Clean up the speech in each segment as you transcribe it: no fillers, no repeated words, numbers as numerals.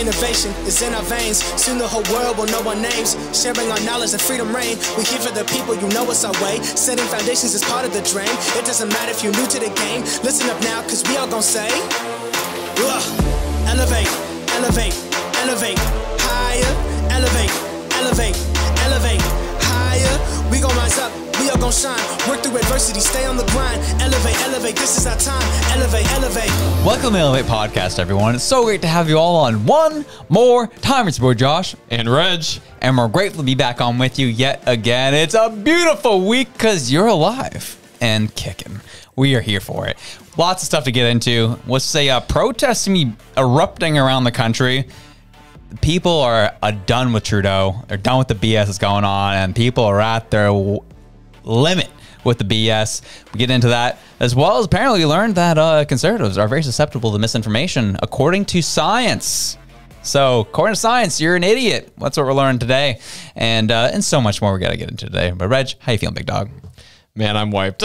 Innovation is in our veins. Soon the whole world will know our names. Sharing our knowledge and freedom reign. We here for the people, you know it's our way. Setting foundations is part of the dream. It doesn't matter if you're new to the game. Listen up now, cause we all gon' say, elevate, elevate, elevate, higher, elevate, elevate, elevate, higher. We gon' rise up, we all gon' shine. Work through adversity, stay on the grind. Elevate, elevate, this is our time. Elevate, elevate. Welcome to the Elevate Podcast, everyone. It's so great to have you all on one more time. It's your boy Josh and Reg. And we're grateful to be back on with you yet again. It's a beautiful week because you're alive and kicking. We are here for it. Lots of stuff to get into. Let's say protests erupting around the country. People are done with Trudeau. They're done with the BS that's going on, and people are at their limit with the BS. We get into that, as well as apparently we learned that conservatives are very susceptible to misinformation, according to science. So, according to science, you're an idiot. That's what we're learning today, and so much more we got to get into today. But Reg, how you feeling, big dog? Man, I'm wiped.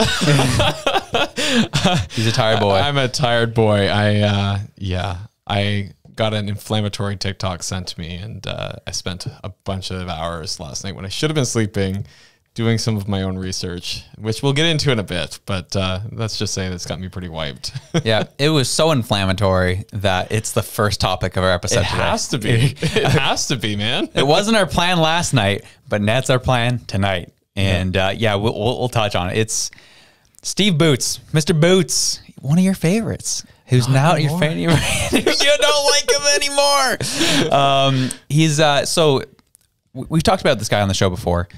He's a tired boy. I'm a tired boy. I got an inflammatory TikTok sent to me, and I spent a bunch of hours last night when I should have been sleeping doing some of my own research, which we'll get into in a bit, but let's just say that's got me pretty wiped. Yeah, it was so inflammatory that it's the first topic of our episode today. It has to be. It has to be, man. It wasn't our plan last night, but that's our plan tonight. And we'll touch on it. It's Steve Boots, Mr. Boots, one of your favorites, who's now your favorite. You don't like him anymore. So we've talked about this guy on the show before.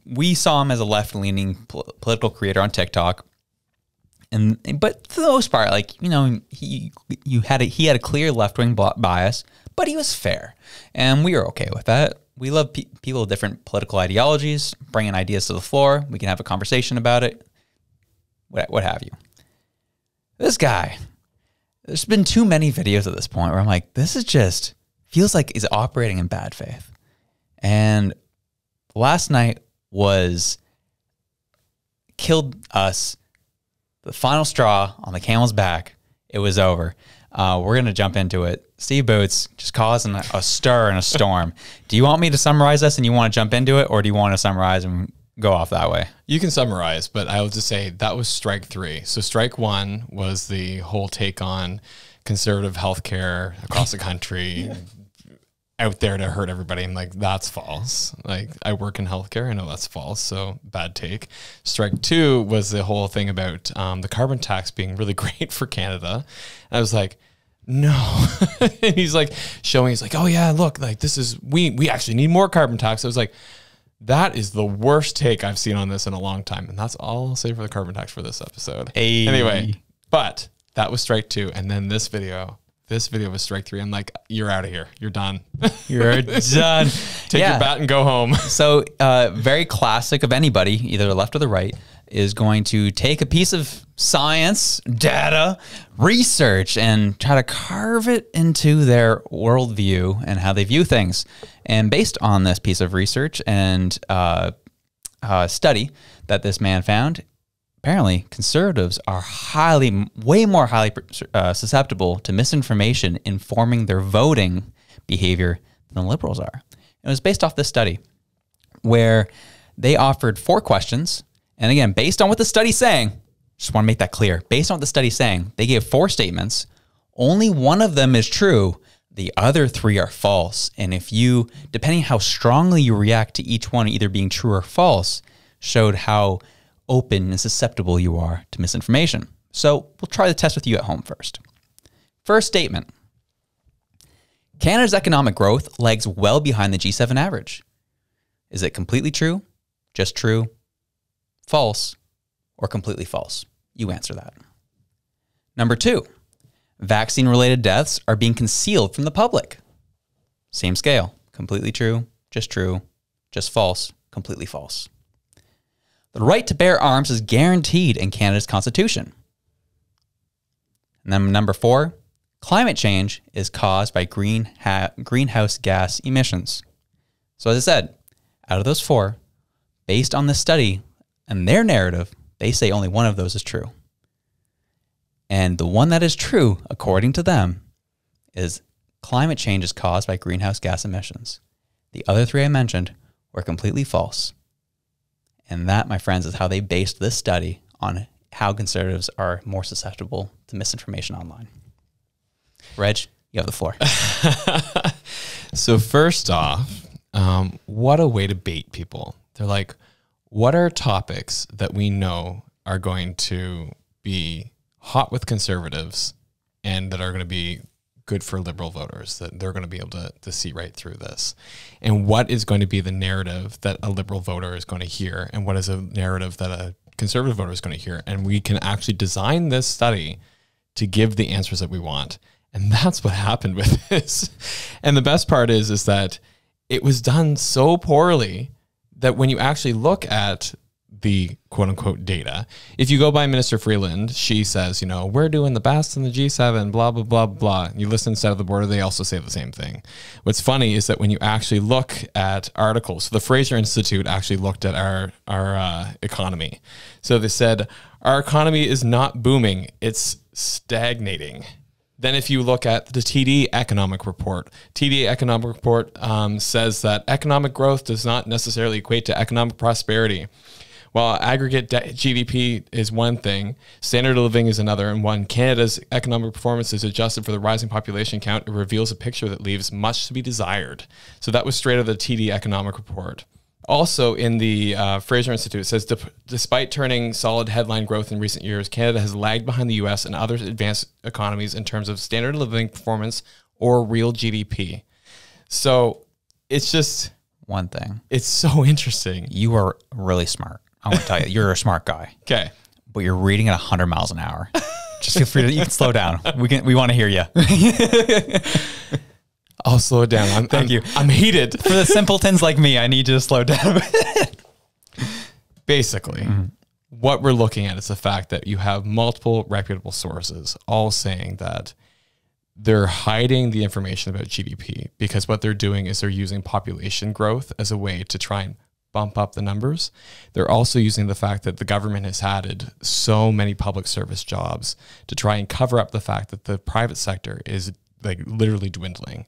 We saw him as a left-leaning political creator on TikTok, but for the most part, he had a clear left-wing bias, but he was fair, and we were okay with that. We love people with different political ideologies, bringing ideas to the floor. We can have a conversation about it, what have you. This guy, there's been too many videos at this point where I'm like, this is just feels like he's operating in bad faith. And last night killed us. The final straw on the camel's back. It was over. We're going to jump into it. Steve Boots just causing a stir and a storm. Do you want me to summarize this and you want to jump into it, or do you want to summarize and go off that way? You can summarize, but I will just say that was strike three. So strike one was the whole take on conservative healthcare across the country. Out there to hurt everybody. I'm like, that's false. Like, I work in healthcare. I know that's false. So bad take. Strike two was the whole thing about the carbon tax being really great for Canada. And I was like, no. And he's like showing, he's like, oh yeah, look, like this is, we actually need more carbon tax. I was like, that is the worst take I've seen on this in a long time. And that's all I'll say for the carbon tax for this episode. Hey. Anyway, but that was strike two. And then this video was strike three. I'm like, you're out of here. You're done. You're done. Take your bat and go home. So very classic of anybody, either the left or the right, is going to take a piece of science, data, research, and try to carve it into their worldview and how they view things. And based on this piece of research and study that this man found, apparently, conservatives are way more highly susceptible to misinformation informing their voting behavior than the liberals are. It was based off this study where they offered 4 questions. And again, based on what the study's saying, just want to make that clear. Based on what the study's saying, they gave 4 statements. Only one of them is true. The other 3 are false. And if you, depending how strongly you react to each one either being true or false, showed how open and susceptible you are to misinformation. So we'll try the test with you at home first. First statement. Canada's economic growth lags well behind the G7 average. Is it completely true, just true, false, or completely false? You answer that. Number 2, vaccine-related deaths are being concealed from the public. Same scale, completely true, just false, completely false. The right to bear arms is guaranteed in Canada's Constitution. And then number 4, climate change is caused by greenhouse gas emissions. So as I said, out of those 4, based on this study and their narrative, they say only one of those is true. And the one that is true, according to them, is climate change is caused by greenhouse gas emissions. The other three I mentioned were completely false. And that, my friends, is how they based this study on how conservatives are more susceptible to misinformation online. Reg, you have the floor. So first off, what a way to bait people. They're like, what are topics that we know are going to be hot with conservatives and that are going to be good for liberal voters, that they're going to be able to see right through this? And what is going to be the narrative that a liberal voter is going to hear? And what is a narrative that a conservative voter is going to hear? And we can actually design this study to give the answers that we want. And that's what happened with this. And the best part is that it was done so poorly that when you actually look at the quote unquote data, if you go by Minister Freeland, she says, we're doing the best in the G7, blah, blah, blah, blah. You listen to South of the Border, they also say the same thing. What's funny is that when you actually look at articles, so the Fraser Institute actually looked at our economy. So they said, our economy is not booming, it's stagnating. Then if you look at the TD economic report, says that economic growth does not necessarily equate to economic prosperity. While aggregate GDP is one thing, standard of living is another, and when Canada's economic performance is adjusted for the rising population count, it reveals a picture that leaves much to be desired. So that was straight out of the TD economic report. Also in the Fraser Institute, it says, despite turning solid headline growth in recent years, Canada has lagged behind the US and other advanced economies in terms of standard of living performance or real GDP. So it's just... One thing. It's so interesting. You are really smart. I want to tell you, you're a smart guy. Okay. But you're reading at 100 miles an hour. Just feel free to, you can slow down. We want to hear you. I'll slow it down. Thank you. I'm heated. For the simpletons like me, I need you to slow down. Basically, what we're looking at is the fact that you have multiple reputable sources all saying that they're hiding the information about GDP because what they're doing is they're using population growth as a way to try and bump up the numbers. They're also using the fact that the government has added so many public service jobs to try and cover up the fact that the private sector is like literally dwindling,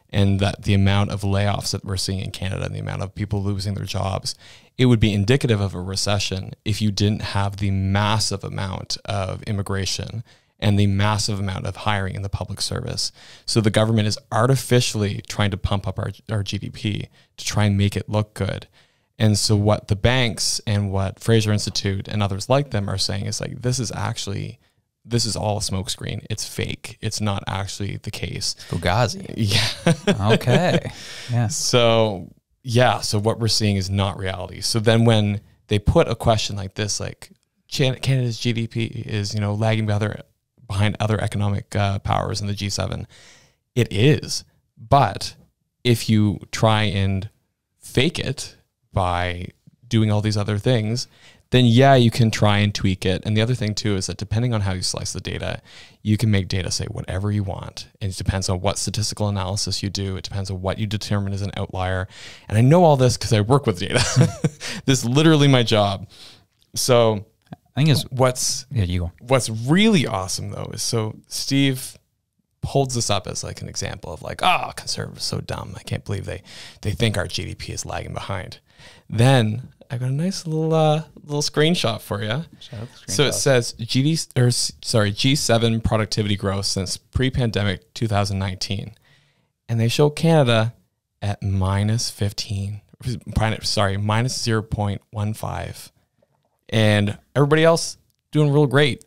and that the amount of layoffs that we're seeing in Canada and the amount of people losing their jobs, it would be indicative of a recession if you didn't have the massive amount of immigration and the massive amount of hiring in the public service. So the government is artificially trying to pump up our GDP to try and make it look good. And so what the banks and what Fraser Institute and others like them are saying is like, this is all a smokescreen. It's fake. It's not actually the case. Fugazi. Yeah. Okay. Yeah. So what we're seeing is not reality. So then when they put a question like this, like Canada's GDP is, lagging behind other economic powers in the G7, it is. But if you try and fake it by doing all these other things, then you can try and tweak it. And the other thing too is that depending on how you slice the data, you can make data say whatever you want. And it depends on what statistical analysis you do. It depends on what you determine as an outlier. And I know all this because I work with data. This is literally my job. So I think what's really awesome though is, so Steve holds this up as like an example of like, conservatives so dumb. I can't believe they think our GDP is lagging behind. Then I got a nice little screenshot for you. So it says G7 productivity growth since pre-pandemic 2019, and they show Canada at minus 0.15, and everybody else doing real great.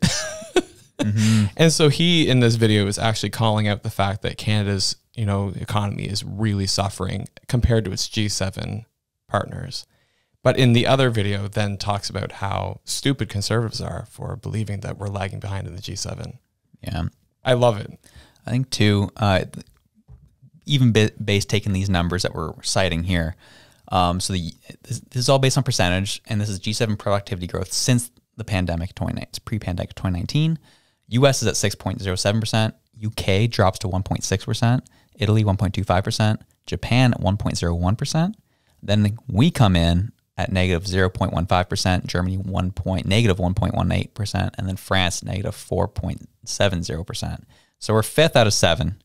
And so he in this video is actually calling out the fact that Canada's economy is really suffering compared to its G7 partners. But in the other video then talks about how stupid conservatives are for believing that we're lagging behind in the G7. Yeah. I love it. I think too, even based taking these numbers that we're citing here. This is all based on percentage, and this is G7 productivity growth since the pandemic, it's pre-pandemic 2019. US is at 6.07%. UK drops to 1.6%. Italy 1.25%. Japan at 1.01%. Then we come in at negative 0.15%, Germany negative 1.18%, and then France negative 4.70%. So we're fifth out of 7.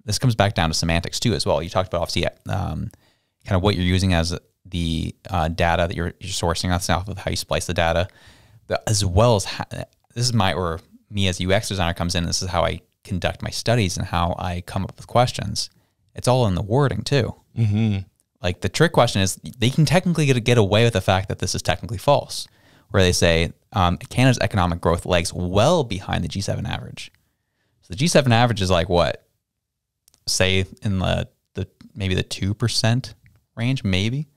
this comes back down to semantics too as well. You talked about obviously kind of what you're using as the data that you're sourcing. That's off of how you splice the data, as well as this is or me as a UX designer comes in. This is how I conduct my studies and how I come up with questions. It's all in the wording too. Mm-hmm. Like the trick question is they can technically get away with the fact that this is technically false, where they say Canada's economic growth lags well behind the G7 average. So the G7 average is like what? Say in the maybe the 2% range, maybe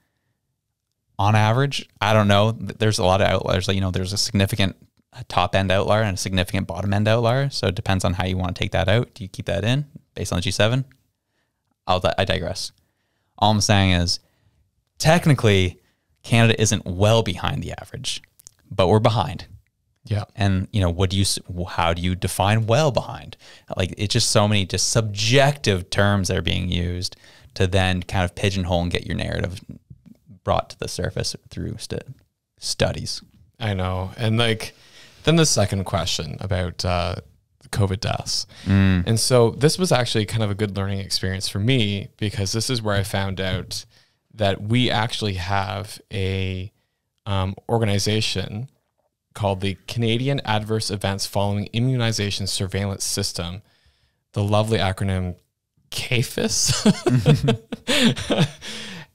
on average. I don't know. There's a lot of outliers. Like, there's a significant top end outlier and a significant bottom end outlier. So it depends on how you want to take that out. Do you keep that in based on the G7? I digress. All I'm saying is technically Canada isn't well behind the average, but we're behind. Yeah. And how do you define well behind? Like it's just so many just subjective terms that are being used to then kind of pigeonhole and get your narrative brought to the surface through studies. I know. And then the second question about COVID deaths. And so this was actually kind of a good learning experience for me, because this is where I found out that we actually have a organization called the Canadian Adverse Events Following Immunization Surveillance System, the lovely acronym CAFIS.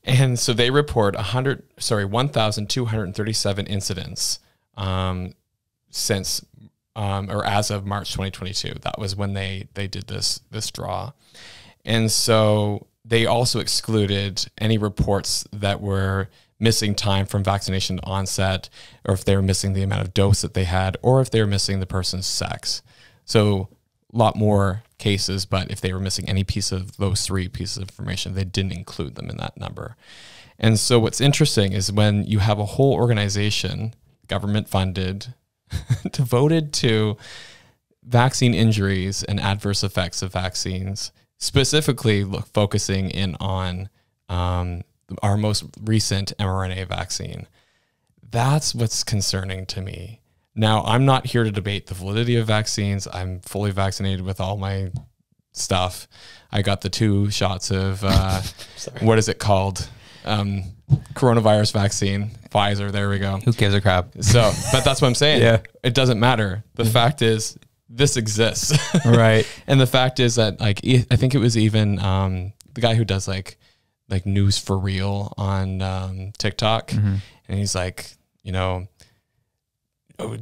And so they report 1,237 incidents since or as of March 2022. That was when they did this draw. And so they also excluded any reports that were missing time from vaccination onset, or if they were missing the amount of dose that they had, or if they were missing the person's sex. So a lot more cases, but if they were missing any piece of those three pieces of information, they didn't include them in that number. And so what's interesting is when you have a whole organization, government funded, devoted to vaccine injuries and adverse effects of vaccines, specifically focusing in on our most recent mRNA vaccine. That's what's concerning to me. Now, I'm not here to debate the validity of vaccines. I'm fully vaccinated with all my stuff. I got the 2 shots of, what is it called? Coronavirus vaccine, Pfizer. There we go. Who gives a crap? So, but that's what I'm saying. Yeah. It doesn't matter. The fact is, this exists. Right. And the fact is that, I think it was even the guy who does like news for real on TikTok. And he's like, oh,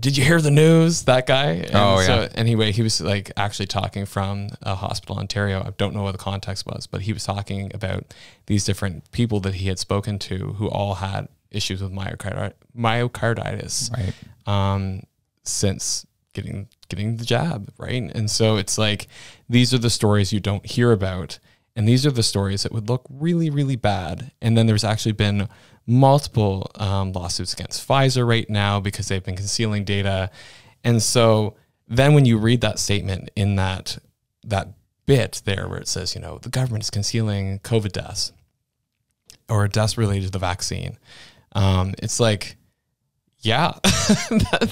did you hear the news? That guy. And so anyway, he was actually talking from a hospital in Ontario. I don't know what the context was, but he was talking about these different people that he had spoken to who all had issues with myocarditis since getting the jab, right? And so it's these are the stories you don't hear about, and these are the stories that would look really, really bad. And then there's actually been multiple lawsuits against Pfizer right now because they've been concealing data. And so then when you read that statement in that bit there where it says, the government is concealing COVID deaths or deaths related to the vaccine, it's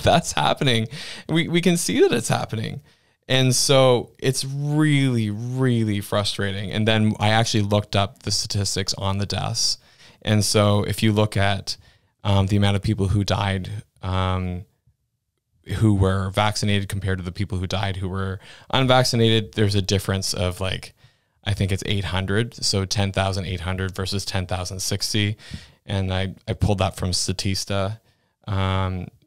that's happening. We can see that it's happening. And so it's really, really frustrating. And then I actually looked up the statistics on the deaths. And so if you look at the amount of people who died who were vaccinated compared to the people who died who were unvaccinated, there's a difference of I think it's 800. So 10,800 versus 10,060. And I pulled that from Statista.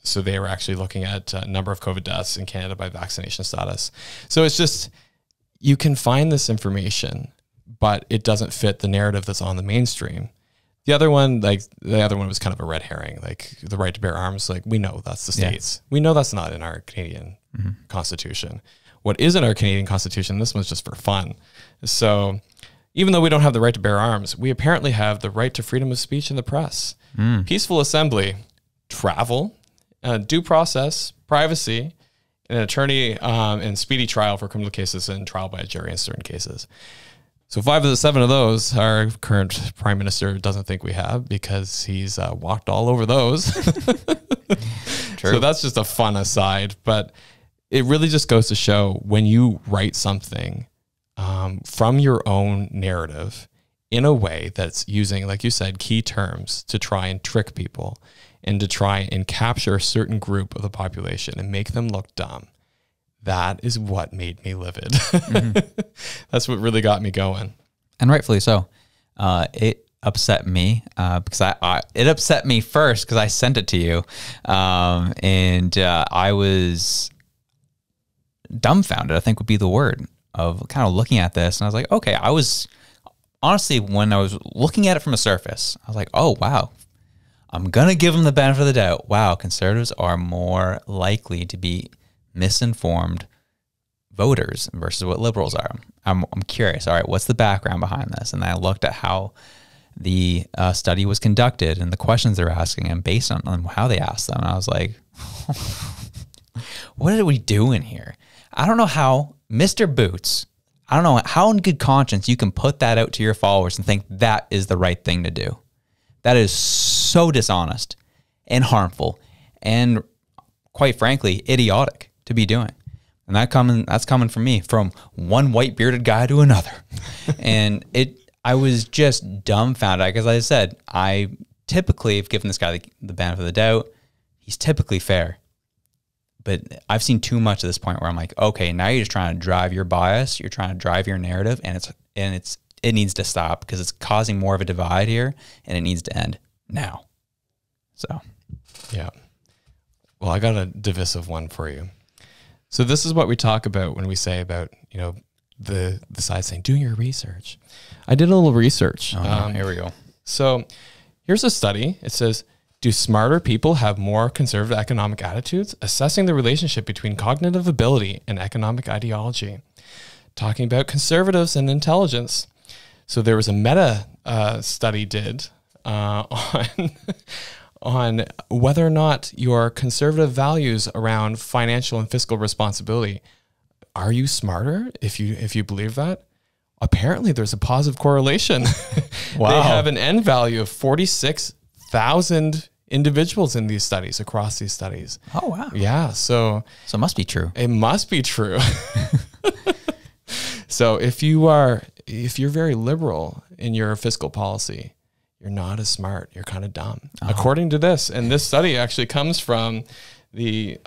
So they were actually looking at number of COVID deaths in Canada by vaccination status. So it's just, you can find this information, but it doesn't fit the narrative that's on the mainstream. The other one was kind of a red herring, the right to bear arms. We know that's the states. We know that's not in our Canadian Constitution. What is in our Canadian Constitution, this one's just for fun. So even though we don't have the right to bear arms, we apparently have the right to freedom of speech and the press, peaceful assembly, travel, due process, privacy, an attorney, and speedy trial for criminal cases and trial by a jury in certain cases. So 5 of the 7 of those our current prime minister doesn't think we have because he's walked all over those. True. So that's just a fun aside, but it really just goes to show when you write something from your own narrative in a way that's using, like you said, key terms to try and trick people and to try and capture a certain group of the population and make them look dumb. That is what made me livid. That's what really got me going. And rightfully so. It upset me because it upset me first because I sent it to you. And I was dumbfounded, I think would be the word, of kind of looking at this. And I was like, okay, I was honestly, when I was looking at it from a surface, I was like, oh, wow. I'm going to give them the benefit of the doubt. Wow, conservatives are more likely to be misinformed voters versus what liberals are. I'm curious. All right, what's the background behind this? And I looked at how the study was conducted and the questions they're asking, and based on how they asked them, and I was like, what are we doing here? I don't know how Mr. Boots, I don't know how in good conscience you can put that out to your followers and think that is the right thing to do. That is so dishonest and harmful and, quite frankly, idiotic to be doing. And that's coming from me, from one white bearded guy to another. And I was just dumbfounded because, like I said, I typically have given this guy the benefit of the doubt. He's typically fair. But I've seen too much at this point where I'm like, okay, now you're just trying to drive your bias, you're trying to drive your narrative, and it needs to stop because it's causing more of a divide here, and it needs to end now. So, yeah. Well, I got a divisive one for you. So this is what we talk about when we say about, the side saying, do your research. I did a little research. Here we go. So here's a study. It says, do smarter people have more conservative economic attitudes? Assessing the relationship between cognitive ability and economic ideology. Talking about conservatives and intelligence. So there was a meta study did on whether or not your conservative values around financial and fiscal responsibility, are you smarter if you believe that? Apparently there's a positive correlation. Wow. They have an end value of 46,000 individuals in these studies, across these studies. Oh, wow. Yeah. So it must be true. It must be true. So if you're very liberal in your fiscal policy, you're not as smart. You're kind of dumb, according to this. And this study actually comes from the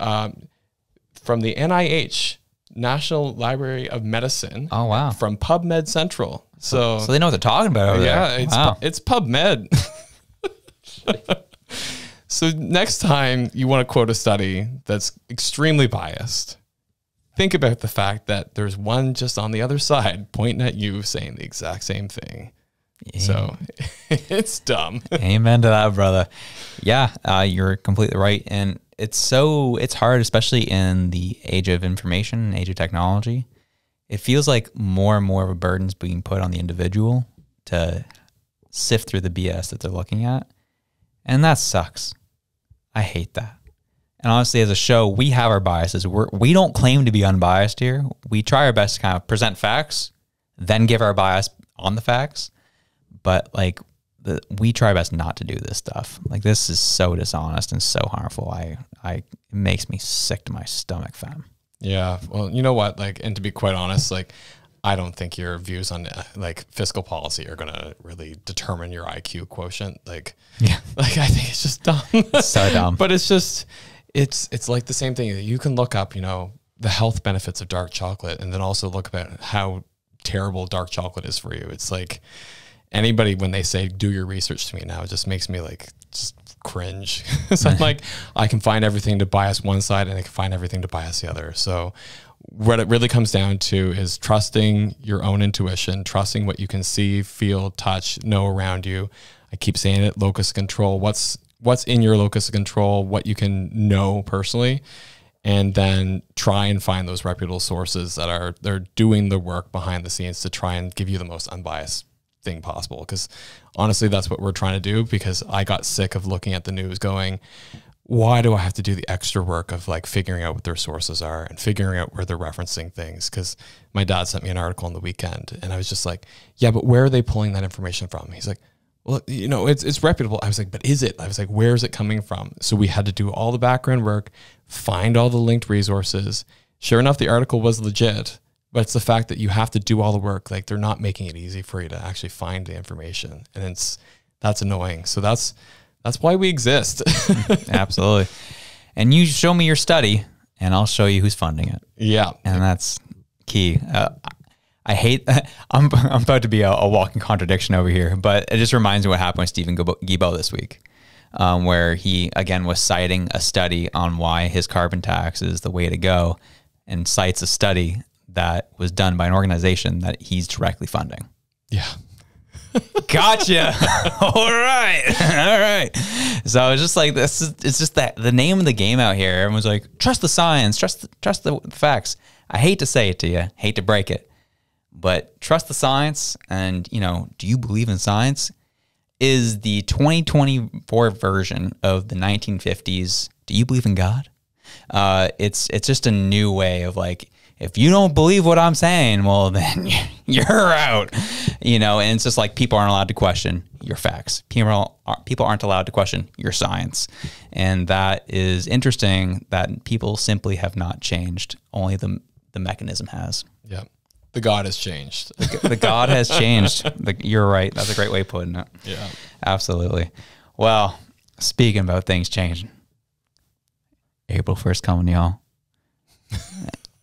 NIH, National Library of Medicine. Oh, wow. From PubMed Central. So they know what they're talking about over there. It's PubMed. So next time you want to quote a study that's extremely biased, think about the fact that there's one just on the other side pointing at you saying the exact same thing. Yeah. So it's dumb. Amen to that, brother. Yeah, you're completely right. And it's hard, especially in the age of information, age of technology. It feels like more and more of a burden's being put on the individual to sift through the BS that they're looking at. And that sucks. I hate that. And honestly, as a show, we have our biases. We don't claim to be unbiased here. We try our best to kind of present facts, then give our bias on the facts. But we try our best not to do this stuff. Like, this is so dishonest and so harmful. It makes me sick to my stomach, fam. Yeah. Well, you know what? And to be quite honest, I don't think your views on fiscal policy are going to really determine your IQ quotient. I think it's just dumb. It's so dumb. But it's just, it's like the same thing. You can look up, the health benefits of dark chocolate, and then also look about how terrible dark chocolate is for you. It's like anybody, when they say, do your research to me now, it just makes me just cringe. So I'm like, I can find everything to bias one side and I can find everything to bias the other. So what it really comes down to is trusting your own intuition, trusting what you can see, feel, touch, know around you. I keep saying it, locus of control. What's in your locus of control, what you can know personally, and then try and find those reputable sources they're doing the work behind the scenes to try and give you the most unbiased thing possible. Because honestly, that's what we're trying to do, because I got sick of looking at the news going, why do I have to do the extra work of figuring out what their sources are and figuring out where they're referencing things? Because my dad sent me an article on the weekend and I was just like, yeah, but where are they pulling that information from? He's like, well, it's reputable. I was like, but is it? I was like, where is it coming from? So we had to do all the background work, find all the linked resources. Sure enough, the article was legit, But it's the fact that you have to do all the work. Like, they're not making it easy for you to actually find the information. And that's annoying. So that's why we exist. Absolutely. And you show me your study and I'll show you who's funding it. Yeah. And that's key. I hate, I'm about to be a walking contradiction over here, but it just reminds me what happened with Stephen Guilbeault this week, where he, again, was citing a study on why his carbon tax is the way to go, and cites a study that was done by an organization that he's directly funding. Yeah. Gotcha. All right. All right. So it's just like, it's just that the name of the game out here. Everyone's like, trust the science, trust the facts. I hate to say it to you, hate to break it, but trust the science. And, you know, do you believe in science? Is the 2024 version of the 1950s. Do you believe in God? It's just a new way of like, if you don't believe what I'm saying, well, then you're out, you know. And it's just like, people aren't allowed to question your facts. People aren't allowed to question your science. And that is interesting, that people simply have not changed. Only the mechanism has. Yeah. The God has changed. The God has changed. You're right. That's a great way of putting it. Yeah. Absolutely. Well, speaking about things changing, April 1st coming, y'all.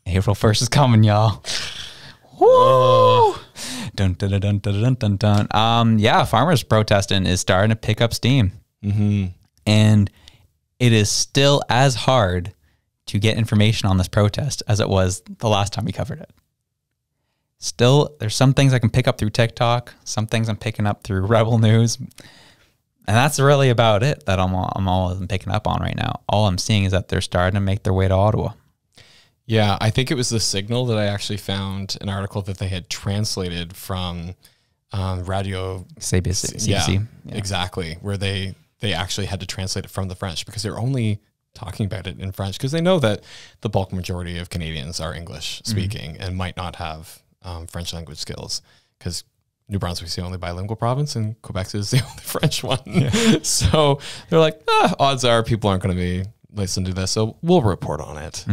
April 1st is coming, y'all. Woo! Dun, dun, dun, dun, dun, dun, dun. Yeah, farmers protesting is starting to pick up steam. Mm-hmm. And it is still as hard to get information on this protest as it was the last time we covered it. Still, there's some things I can pick up through TikTok, some things I'm picking up through Rebel News. And that's really about it that I'm picking up on right now. All I'm seeing is that they're starting to make their way to Ottawa. Yeah, I think it was the Signal that I actually found an article that they had translated from Radio CBC. Yeah, exactly, where they actually had to translate it from the French, because they're only talking about it in French because they know that the bulk majority of Canadians are English speaking and might not have French language skills, because New Brunswick's the only bilingual province and Quebec is the only French one. Yeah. So they're like, odds are people aren't going to be listen to this, so we'll report on it,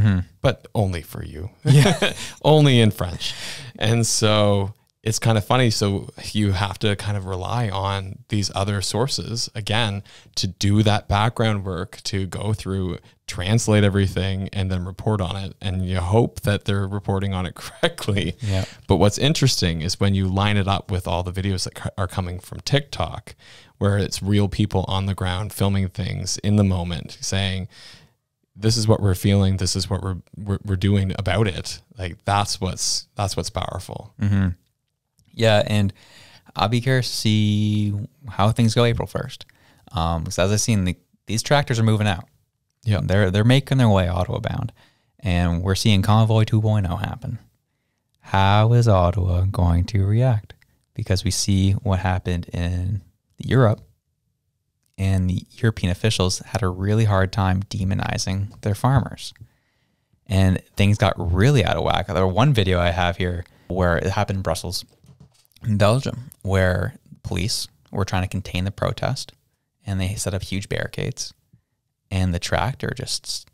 but only for you. Yeah. Only in French. And so it's kind of funny. So you have to kind of rely on these other sources, again, to do that background work, to go through, translate everything, and then report on it. And you hope that they're reporting on it correctly. Yeah. But what's interesting is when you line it up with all the videos that are coming from TikTok, where it's real people on the ground filming things in the moment, saying, this is what we're feeling, this is what we're doing about it. Like, that's what's powerful. Mm-hmm. Yeah, and I'll be curious to see how things go April 1st. Because as I've seen, these tractors are moving out. Yeah, they're making their way Ottawa bound, and we're seeing Convoy 2.0 happen. How is Ottawa going to react? Because we see what happened in Europe, and the European officials had a really hard time demonizing their farmers. And things got really out of whack. There was one video I have here where it happened in Brussels, in Belgium, where police were trying to contain the protest, and they set up huge barricades, and the tractor just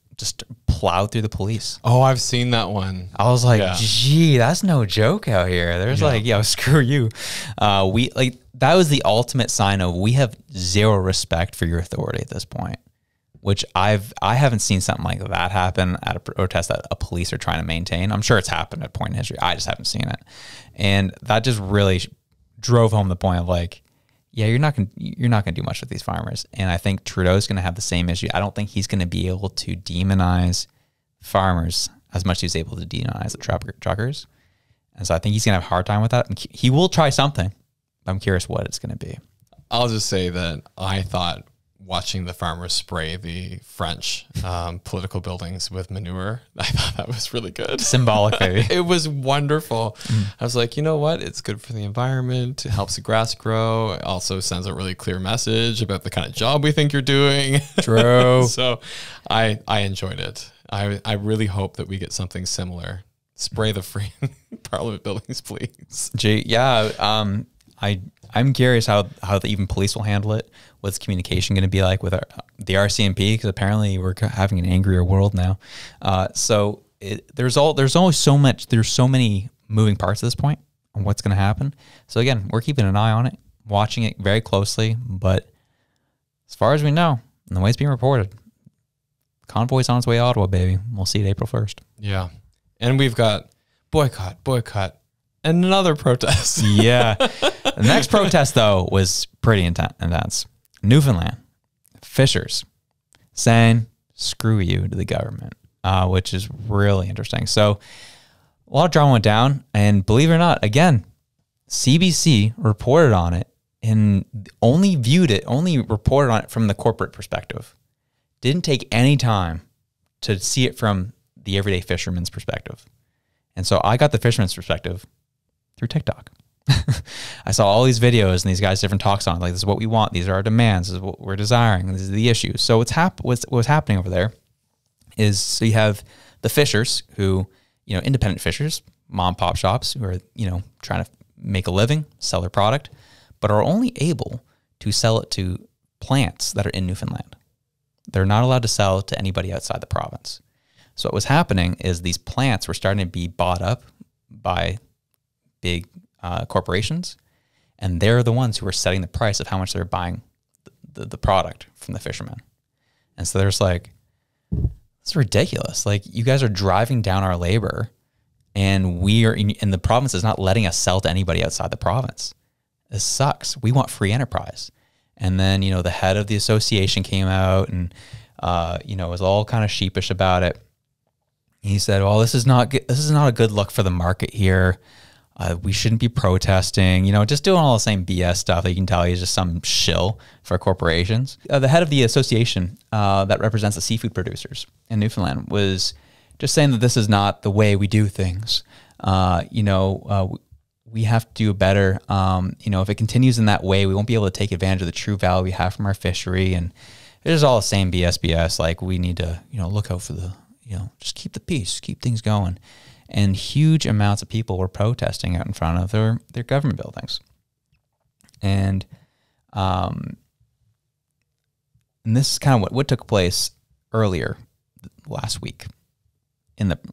plowed through the police. Oh, I've seen that one. I was like, gee, that's no joke out here. There's like, yo, screw you. That was the ultimate sign of, we have zero respect for your authority at this point, which I haven't seen something like that happen at a protest that a police are trying to maintain. I'm sure it's happened at a point in history. I just haven't seen it. And that just really drove home the point of like, yeah, you're not gonna do much with these farmers. And I think Trudeau's gonna have the same issue. I don't think he's gonna be able to demonize farmers as much as he's able to demonize the truckers. And so I think he's gonna have a hard time with that. And he will try something. I'm curious what it's gonna be. I'll just say that I thought watching the farmers spray the French political buildings with manure, I thought that was really good. Symbolically. It was wonderful. I was like, you know what? It's good for the environment. It helps the grass grow. It also sends a really clear message about the kind of job we think you're doing. True. So I enjoyed it. I really hope that we get something similar. Spray the free Parliament buildings, please. Gee, yeah. I'm curious how the even police will handle it. What's communication going to be like with the RCMP? Because apparently we're having an angrier world now. So there's so many moving parts at this point on what's going to happen. So again, we're keeping an eye on it, watching it very closely. But as far as we know, and the way it's being reported, the convoy's on its way to Ottawa, baby. We'll see it April 1st. Yeah. And we've got boycott, and another protest. Yeah. The next protest, though, was pretty intense. Newfoundland, fishers saying, screw you to the government, which is really interesting. So a lot of drama went down, and believe it or not, again, CBC reported on it and only reported on it from the corporate perspective. Didn't take any time to see it from the everyday fisherman's perspective. And so I got the fisherman's perspective through TikTok. I saw all these videos and these guys different talks on it. Like, this is what we want. These are our demands. This is what we're desiring. This is the issue. So what's happening over there is, so you have the fishers who, independent fishers, mom and pop shops who are, trying to make a living, sell their product, but are only able to sell it to plants that are in Newfoundland. They're not allowed to sell it to anybody outside the province. So what was happening is these plants were starting to be bought up by big corporations, and they're the ones who are setting the price of how much they're buying the product from the fishermen. And so there's like, it's ridiculous. Like, you guys are driving down our labor, and the province is not letting us sell to anybody outside the province. This sucks. We want free enterprise. And then, the head of the association came out and, was all kind of sheepish about it. He said, well, this is not a good look for the market here. We shouldn't be protesting, just doing all the same BS stuff that you can tell he's just some shill for corporations. The head of the association that represents the seafood producers in Newfoundland was just saying that this is not the way we do things. We have to do better. If it continues in that way, we won't be able to take advantage of the true value we have from our fishery. And it's just all the same BS. Like, we need to, look out for the, just keep the peace, keep things going. And huge amounts of people were protesting out in front of their government buildings. And this is kind of what took place earlier last week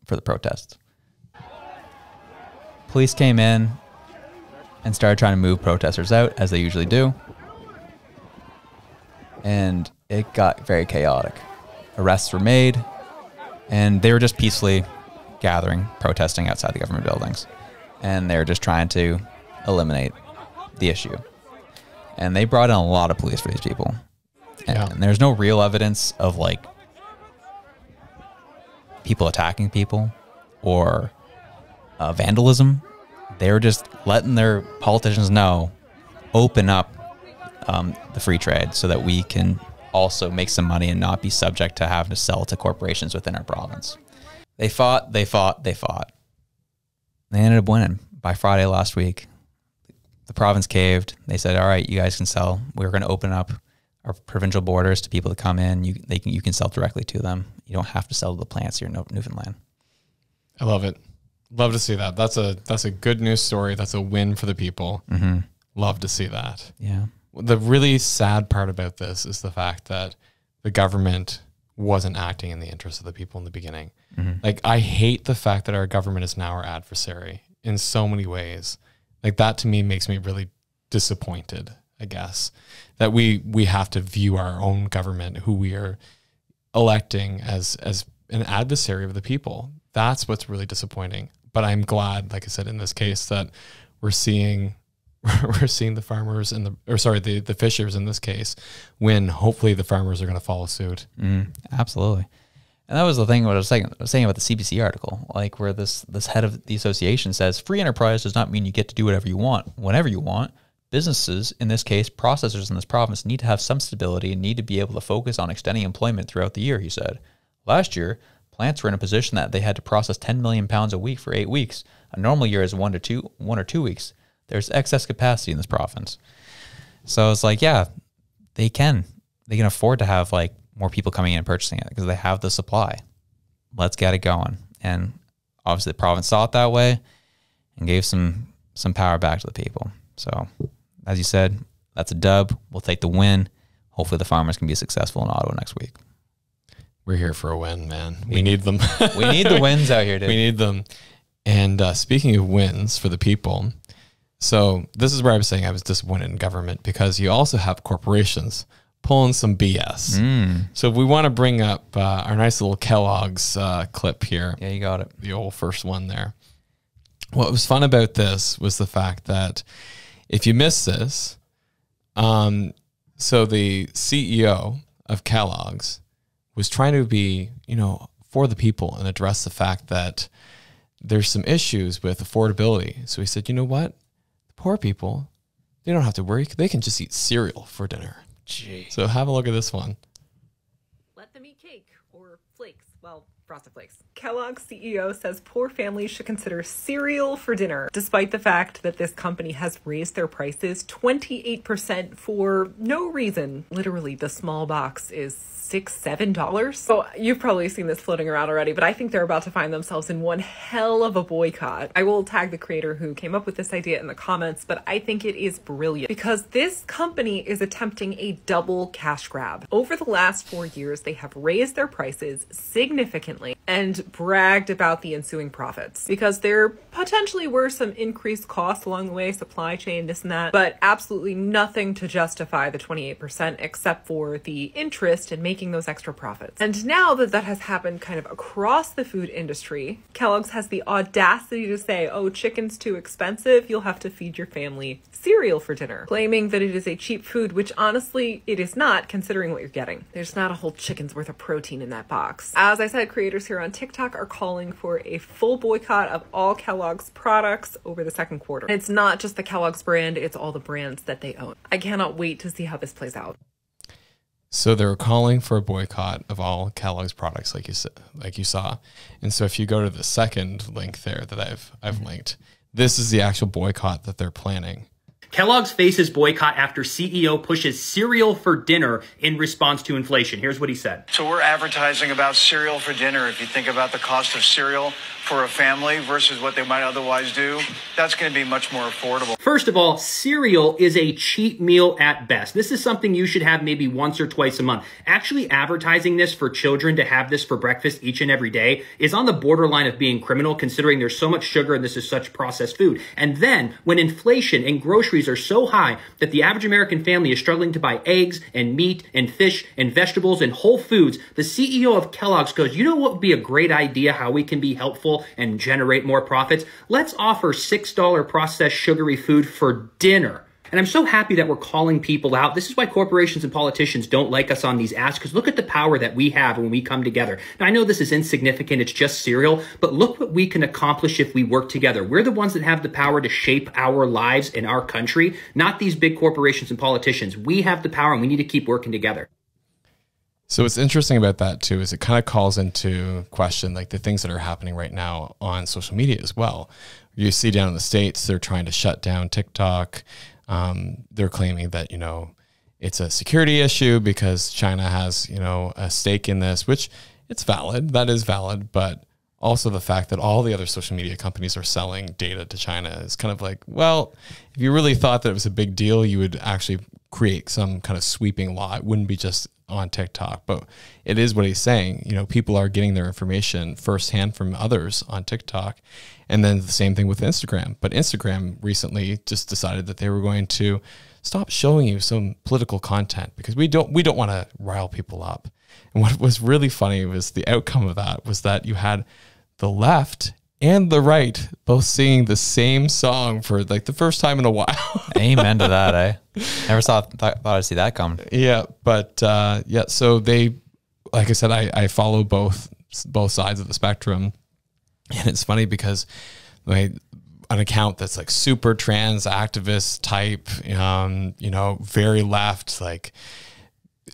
for the protests. Police came in and started trying to move protesters out, as they usually do. And it got very chaotic. Arrests were made, and they were just peacefully gathering, protesting outside the government buildings. And they're just trying to eliminate the issue. And they brought in a lot of police for these people. And there's no real evidence of like people attacking people or vandalism. They were just letting their politicians know, open up the free trade so that we can also make some money and not be subject to having to sell to corporations within our province. They fought. They ended up winning by Friday last week. The province caved. They said, all right, you guys can sell. We're going to open up our provincial borders to people to come in. You can sell directly to them. You don't have to sell to the plants here in Newfoundland. I love it. Love to see that. That's a good news story. That's a win for the people. Mm-hmm. Love to see that. Yeah. The really sad part about this is the fact that the government wasn't acting in the interest of the people in the beginning. Mm-hmm. Like, I hate the fact that our government is now our adversary in so many ways. Like, that to me makes me really disappointed, I guess, that we have to view our own government, who we are electing, as an adversary of the people. That's what's really disappointing. But I'm glad, like I said, in this case, that we're seeing the farmers and the fishers in this case win. Hopefully the farmers are going to follow suit. Absolutely. And that was the thing what I was saying about the CBC article, like where this head of the association says free enterprise does not mean you get to do whatever you want, whenever you want. Businesses, in this case, processors in this province, need to have some stability and need to be able to focus on extending employment throughout the year, he said. Last year, plants were in a position that they had to process 10 million pounds a week for 8 weeks. A normal year is 1 or 2 weeks. There's excess capacity in this province. So it's like, yeah, they can afford to have like more people coming in and purchasing it because they have the supply. Let's get it going. And obviously the province saw it that way and gave some power back to the people. So as you said, that's a dub. We'll take the win. Hopefully the farmers can be successful in Ottawa next week. We're here for a win, man. We need them. We need the wins out here, dude. We need them. And speaking of wins for the people, so this is where I was saying I was disappointed in government, because you also have corporations pulling some BS. So if we want to bring up our nice little Kellogg's clip here. Yeah, you got it. The old first one there. What was fun about this was the fact that if you missed this, so the CEO of Kellogg's was trying to be, for the people and address the fact that there's some issues with affordability. So he said, you know what? The poor people, they don't have to worry. They can just eat cereal for dinner. Jeez. So have a look at this one. Let them eat cake or flakes. Well, frosted flakes. Kellogg's CEO says poor families should consider cereal for dinner, despite the fact that this company has raised their prices 28% for no reason. Literally, the small box is $6-7. So you've probably seen this floating around already, but I think they're about to find themselves in one hell of a boycott. I will tag the creator who came up with this idea in the comments, but I think it is brilliant because this company is attempting a double cash grab. Over the last 4 years, they have raised their prices significantly and bragged about the ensuing profits because there potentially were some increased costs along the way, supply chain, this and that, but absolutely nothing to justify the 28% except for the interest in making those extra profits. And now that that has happened kind of across the food industry, Kellogg's has the audacity to say, oh, chicken's too expensive, you'll have to feed your family cereal for dinner, claiming that it is a cheap food, which honestly it is not considering what you're getting. There's not a whole chicken's worth of protein in that box. As I said, creators here on TikTok are calling for a full boycott of all Kellogg's products over the second quarter. And it's not just the Kellogg's brand, it's all the brands that they own. I cannot wait to see how this plays out. So they're calling for a boycott of all Kellogg's products, like you saw. And so if you go to the second link there that I've linked, this is the actual boycott that they're planning. Kellogg's faces boycott after CEO pushes cereal for dinner in response to inflation. Here's what he said. So we're advertising about cereal for dinner. If you think about the cost of cereal for a family versus what they might otherwise do, that's going to be much more affordable. First of all, cereal is a cheap meal at best. This is something you should have maybe once or twice a month. Actually advertising this for children to have this for breakfast each and every day is on the borderline of being criminal, considering there's so much sugar and this is such processed food. And then when inflation and groceries are so high that the average American family is struggling to buy eggs and meat and fish and vegetables and whole foods, the CEO of Kellogg's goes, you know what would be a great idea how we can be helpful and generate more profits? Let's offer $6 processed sugary food for dinner. And I'm so happy that we're calling people out. This is why corporations and politicians don't like us on these apps, because look at the power that we have when we come together. Now, I know this is insignificant. It's just cereal, but look what we can accomplish if we work together. We're the ones that have the power to shape our lives in our country, not these big corporations and politicians. We have the power and we need to keep working together. So what's interesting about that too is it kind of calls into question like the things that are happening right now on social media as well. You see down in the States, they're trying to shut down TikTok. They're claiming that, it's a security issue because China has, a stake in this, which it's valid. That is valid. But also the fact that all the other social media companies are selling data to China is kind of like, well, if you really thought that it was a big deal, you would actually create some kind of sweeping law. It wouldn't be just on TikTok, but it is what he's saying. People are getting their information firsthand from others on TikTok. And then the same thing with Instagram. But Instagram recently just decided that they were going to stop showing you some political content because we don't want to rile people up. And what was really funny was the outcome of that was that you had the left and the right both singing the same song for like the first time in a while. Amen to that, eh? Never thought I'd see that coming. Yeah, but yeah, so they, like I said, I follow both sides of the spectrum. And it's funny because an account that's like super trans activist type, very left, like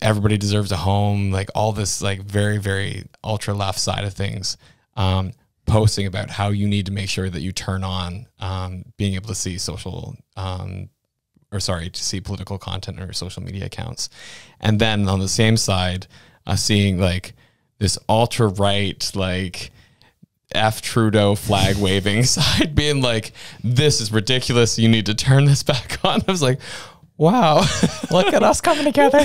everybody deserves a home, like all this like very, very ultra left side of things, posting about how you need to make sure that you turn on being able to see to see political content on your social media accounts. And then on the same side, seeing like this ultra right, like F Trudeau flag waving side being like, this is ridiculous. You need to turn this back on. I was like, wow, Look at us coming together.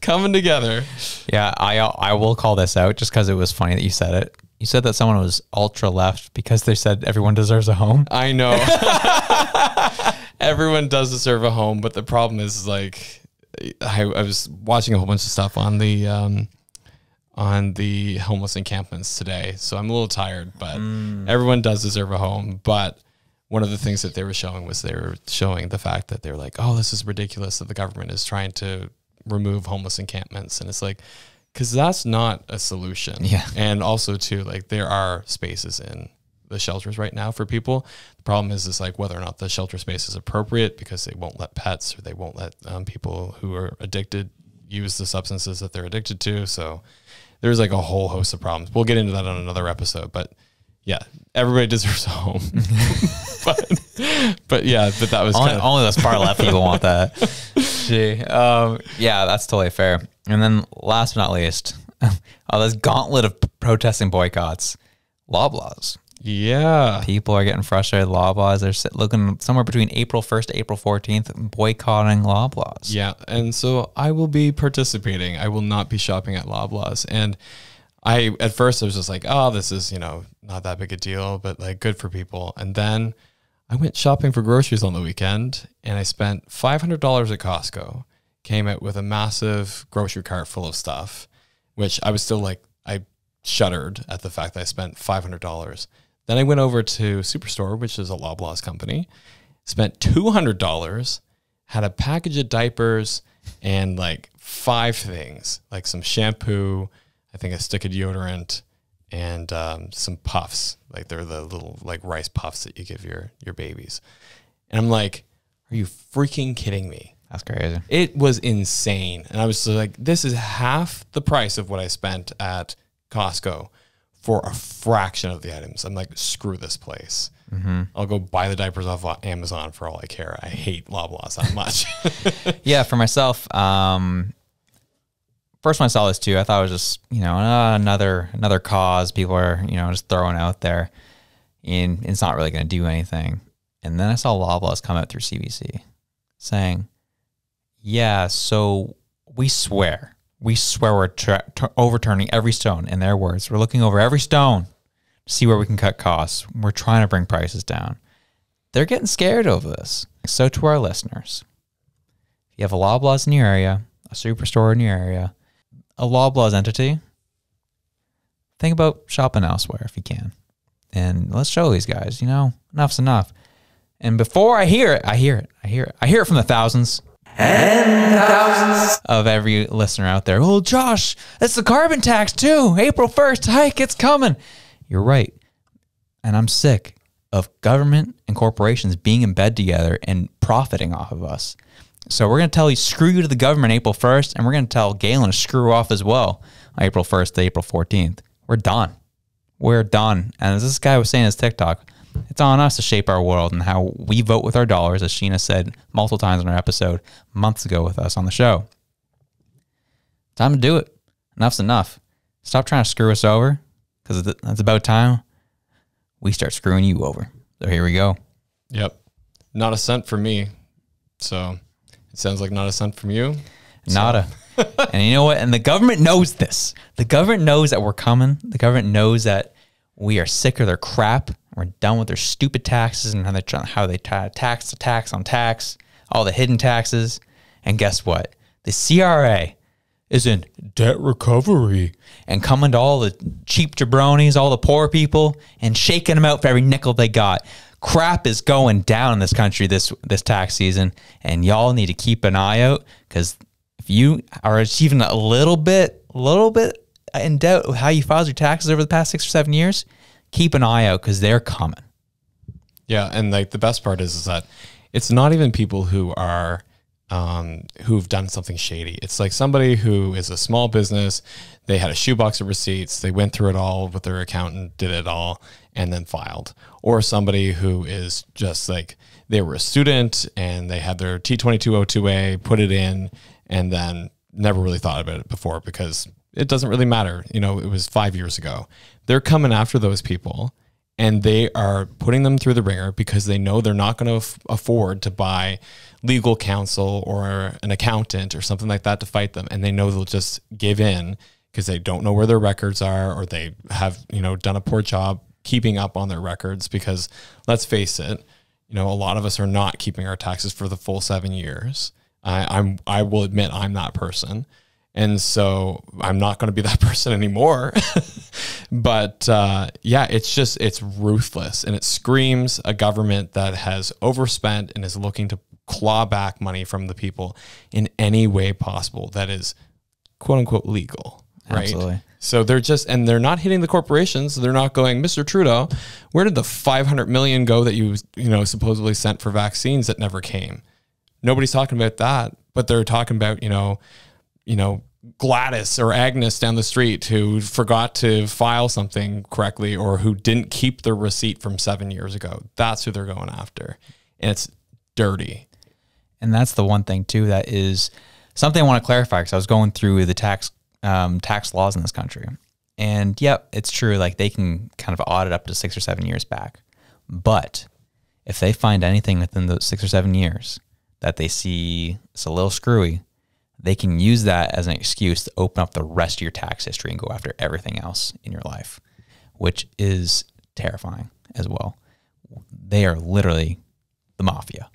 coming together. Yeah, I will call this out just because it was funny that you said it. You said that someone was ultra left because they said everyone deserves a home. I know. Everyone does deserve a home, but the problem is like I was watching a whole bunch of stuff on the homeless encampments today, so I'm a little tired. But everyone does deserve a home. But one of the things that they were showing the fact that they're like, oh, this is ridiculous that the government is trying to remove homeless encampments, and it's like, because that's not a solution. Yeah. And also too, like there are spaces in the shelters right now for people. The problem is like whether or not the shelter space is appropriate, because they won't let pets, or they won't let people who are addicted use the substances that they're addicted to. So there's like a whole host of problems. We'll get into that on another episode, but yeah, everybody deserves a home. but that was only those far left people want that. Gee. Yeah, that's totally fair. And then last but not least, this gauntlet of protesting boycotts, Loblaws. Yeah. People are getting frustrated. Loblaws, they're looking somewhere between April 1st to April 14th, boycotting Loblaws. Yeah. And so I will be participating. I will not be shopping at Loblaws. And at first I was just like, oh, this is, not that big a deal, but like good for people. And then I went shopping for groceries on the weekend, and I spent $500 at Costco, came out with a massive grocery cart full of stuff, which I was still like, I shuddered at the fact that I spent $500. Then I went over to Superstore, which is a Loblaws company, spent $200, had a package of diapers and like 5 things, like some shampoo, I think a stick of deodorant, and some puffs. Like they're the little like rice puffs that you give your babies. And I'm like, are you freaking kidding me? That's crazy. It was insane. And I was like, this is half the price of what I spent at Costco for a fraction of the items. I'm like, screw this place. I'll go buy the diapers off Amazon for all I care. I hate Loblaws that much. Yeah, for myself, first when I saw this too, I thought it was just, another cause people are, just throwing out there, and it's not really going to do anything. And then I saw Loblaws come out through CBC saying, yeah, so we swear we're overturning every stone. In their words, we're looking over every stone to see where we can cut costs. We're trying to bring prices down. They're getting scared over this. So to our listeners, if you have a Loblaws in your area, a Superstore in your area, a Loblaws entity, think about shopping elsewhere if you can. And let's show these guys, enough's enough. And before I hear it from the thousands and thousands of every listener out there. Oh, Josh, it's the carbon tax too. April 1st, hike, it's coming. You're right. And I'm sick of government and corporations being in bed together and profiting off of us. So we're going to tell you, screw you to the government April 1st, and we're going to tell Galen to screw off as well April 1st to April 14th. We're done. We're done. And as this guy was saying in his TikTok, it's on us to shape our world and how we vote with our dollars, as Sheena said multiple times in our episode months ago with us on the show. Time to do it. Enough's enough. Stop trying to screw us over, because it's about time we start screwing you over. So here we go. Yep. Not a cent for me. So it sounds like not a cent from you. Nada. And you know what? And the government knows this. The government knows that we're coming. The government knows that we are sick of their crap. We're done with their stupid taxes and how they tax on tax, all the hidden taxes. And guess what? The CRA is in debt recovery and coming to all the cheap jabronis, all the poor people, and shaking them out for every nickel they got. Crap is going down in this country this tax season, and y'all need to keep an eye out, because if you are achieving a little bit in doubt of how you filed your taxes over the past 6 or 7 years, keep an eye out, because they're coming. Yeah, and like the best part is that it's not even people who are who've done something shady. It's like somebody who is a small business. They had a shoebox of receipts. They went through it all with their accountant, did it all, and then filed. Or somebody who is just like, they were a student and they had their T2202A, put it in, and then never really thought about it before, because it doesn't really matter. It was 5 years ago. They're coming after those people, and they are putting them through the ringer because they know they're not going to afford to buy legal counsel or an accountant or something like that to fight them. And they know they'll just give in because they don't know where their records are, or they have, you know, done a poor job keeping up on their records. Because let's face it, you know, a lot of us are not keeping our taxes for the full 7 years. I will admit I'm that person. And so I'm not going to be that person anymore. But yeah, it's ruthless, and it screams a government that has overspent and is looking to claw back money from the people in any way possible that is quote unquote legal. Right. Absolutely. So they're not hitting the corporations. They're not going, Mr. Trudeau, where did the 500 million go that you supposedly sent for vaccines that never came? Nobody's talking about that, but they're talking about, you know, Gladys or Agnes down the street who forgot to file something correctly, or who didn't keep their receipt from 7 years ago. That's who they're going after. And it's dirty. And that's the one thing too, that is something I want to clarify, because I was going through the tax laws in this country. And yep, it's true. Like, they can kind of audit up to 6 or 7 years back. But if they find anything within those 6 or 7 years that they see it's a little screwy, they can use that as an excuse to open up the rest of your tax history and go after everything else in your life, which is terrifying as well. They are literally the mafia.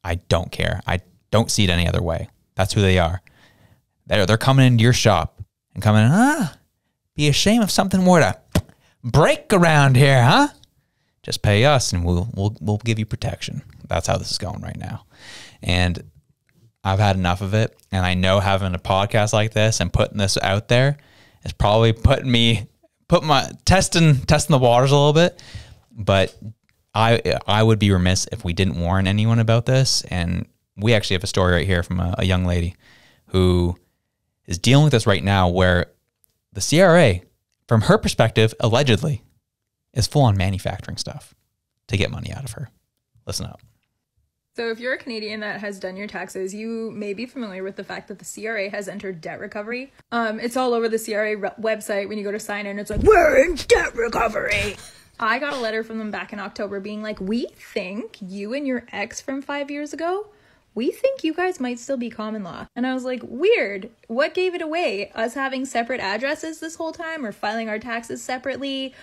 I don't care. I don't see it any other way. That's who they are. They're coming into your shop and coming, be ashamed if something were to break around here, huh? Just pay us and we'll give you protection. That's how this is going right now. And I've had enough of it. And I know having a podcast like this and putting this out there is probably testing the waters a little bit. But I would be remiss if we didn't warn anyone about this. And we actually have a story right here from a young lady who is dealing with this right now, where the CRA, from her perspective, allegedly, is full on manufacturing stuff to get money out of her. Listen up. So if you're a Canadian that has done your taxes, you may be familiar with the fact that the CRA has entered debt recovery. It's all over the CRA website. When you go to sign in, it's like, we're in debt recovery. I got a letter from them back in October being like, we think you and your ex from 5 years ago, we think you guys might still be common law. And I was like, weird. What gave it away? Us having separate addresses this whole time, or filing our taxes separately?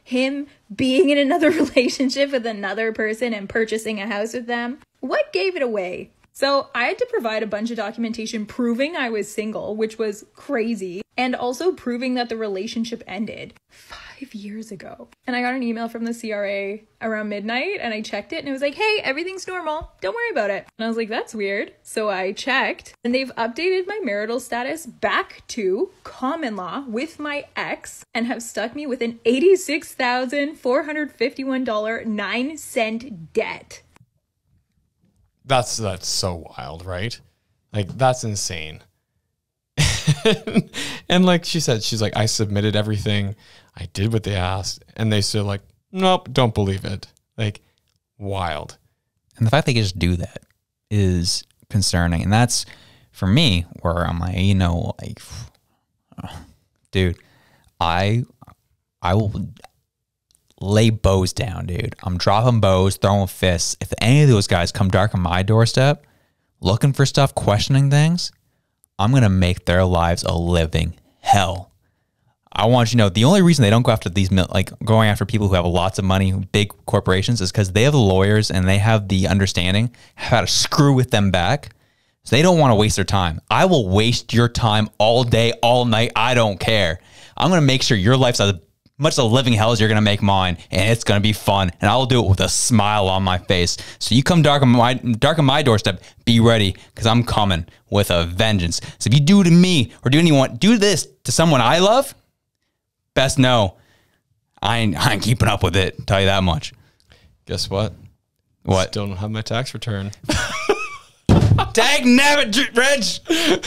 Him being in another relationship with another person and purchasing a house with them? What gave it away? So I had to provide a bunch of documentation proving I was single, which was crazy, and also proving that the relationship ended 5 years ago. And I got an email from the CRA around midnight, and I checked it, and it was like, hey, everything's normal. Don't worry about it. And I was like, that's weird. So I checked, and they've updated my marital status back to common law with my ex, and have stuck me with an $86,451.09 debt. That's so wild, right? Like, that's insane. And like she said, she's like, I submitted everything. I did what they asked. And they said like, nope, don't believe it. Like, wild. And the fact they can just do that is concerning. And that's, for me, where I'm like, dude, I will lay bows down, dude. I'm dropping bows, throwing fists. If any of those guys come dark on my doorstep, looking for stuff, questioning things, I'm going to make their lives a living hell. I want you to know, the only reason they don't go after these, like going after people who have lots of money, big corporations, is because they have the lawyers and they have the understanding how to screw with them back. So they don't want to waste their time. I will waste your time all day, all night. I don't care. I'm going to make sure your life's as much a living hell as you're going to make mine, and it's going to be fun, and I'll do it with a smile on my face. So you come dark on my doorstep, be ready, because I'm coming with a vengeance. So if you do to me or do this to someone I love, best know I ain't keeping up with it. Tell you that much. Guess what? What? Still don't have my tax return. Dag nabbit, Reg.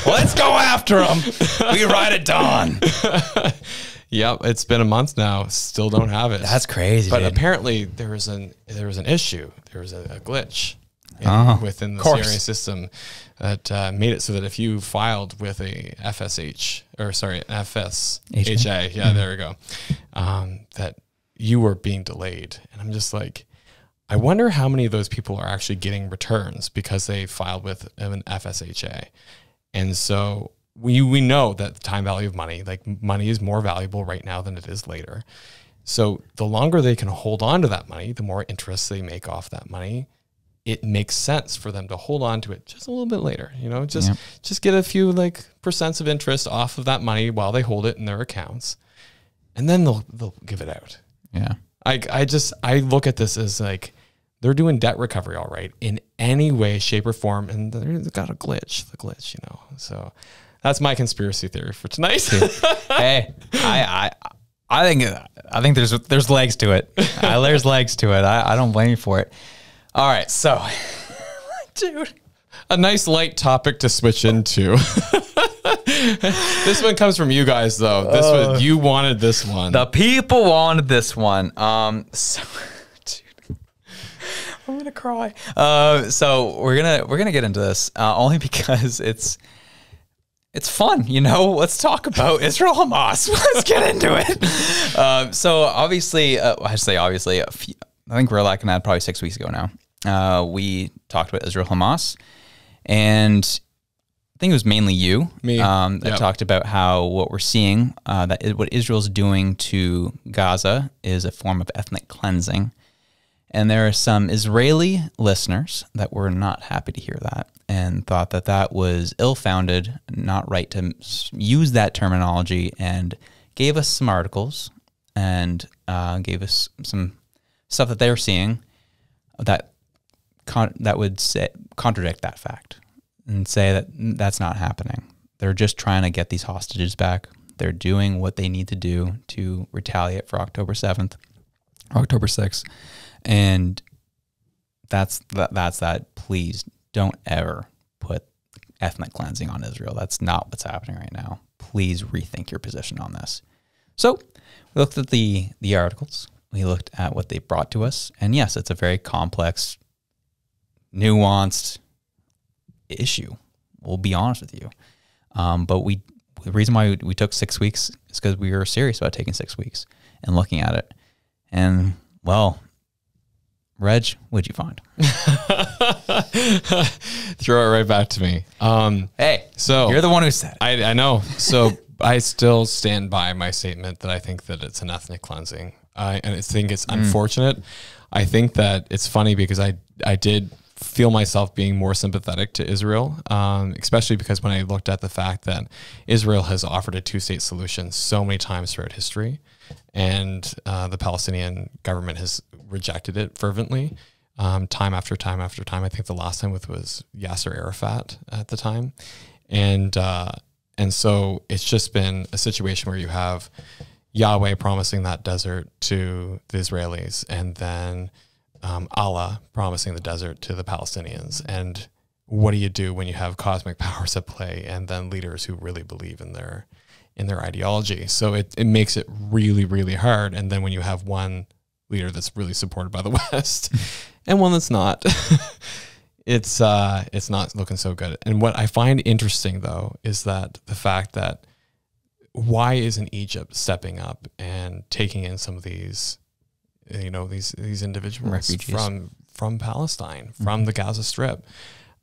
Let's go after him. We ride at dawn. Yep, it's been a month now. Still don't have it. That's crazy. But dude. Apparently there was an issue. There was a glitch within the CRA system that made it so that if you filed with a FSHA, there we go, that you were being delayed. And I'm just like, I wonder how many of those people are actually getting returns because they filed with an FSHA. And so we know that the time value of money, like money is more valuable right now than it is later. So the longer they can hold on to that money, the more interest they make off that money. It makes sense for them to hold on to it just a little bit later, you know, just get a few like percents of interest off of that money while they hold it in their accounts, and then they'll give it out. Yeah. I look at this as like, they're doing debt recovery all right in any way, shape, or form, and they've got the glitch, you know. So that's my conspiracy theory for tonight. Hey, I think there's legs to it. There's legs to it. I don't blame you for it. All right, so, dude, a nice light topic to switch into. This one comes from you guys, though. You wanted this one. The people wanted this one. So, dude, I'm gonna cry. So we're gonna get into this only because it's fun, you know. Let's talk about Israel Hamas. Let's get into it. So obviously, I say obviously, I think we're lacking that probably 6 weeks ago now. We talked about Israel Hamas, and I think it was mainly you that talked about how what we're seeing, what Israel's doing to Gaza is a form of ethnic cleansing. And there are some Israeli listeners that were not happy to hear that and thought that that was ill-founded, not right to use that terminology, and gave us some articles and gave us some stuff that they were seeing that would contradict that fact and say that that's not happening. They're just trying to get these hostages back. They're doing what they need to do to retaliate for October 7th, or October 6th. And that's that. Please don't ever put ethnic cleansing on Israel. That's not what's happening right now. Please rethink your position on this. So we looked at the articles. We looked at what they brought to us. And yes, it's a very complex, nuanced issue. We'll be honest with you. But the reason why we took 6 weeks is because we were serious about taking 6 weeks and looking at it. And, well, Reg, what'd you find? Throw it right back to me. Hey, so you're the one who said it. I know. So I still stand by my statement that I think that it's an ethnic cleansing. And I think it's unfortunate. I think that it's funny because I did feel myself being more sympathetic to Israel, especially because when I looked at the fact that Israel has offered a two-state solution so many times throughout history, and the Palestinian government has rejected it fervently, time after time after time. I think the last time was Yasser Arafat at the time. And so it's just been a situation where you have Yahweh promising that desert to the Israelis, and then Allah promising the desert to the Palestinians. And what do you do when you have cosmic powers at play and then leaders who really believe in their ideology? So it makes it really, really hard. And then when you have one leader that's really supported by the West and one that's not, it's not looking so good. And what I find interesting, though, is that the fact that why isn't Egypt stepping up and taking in some of these, you know, these individuals refugees from Palestine, from the Gaza Strip?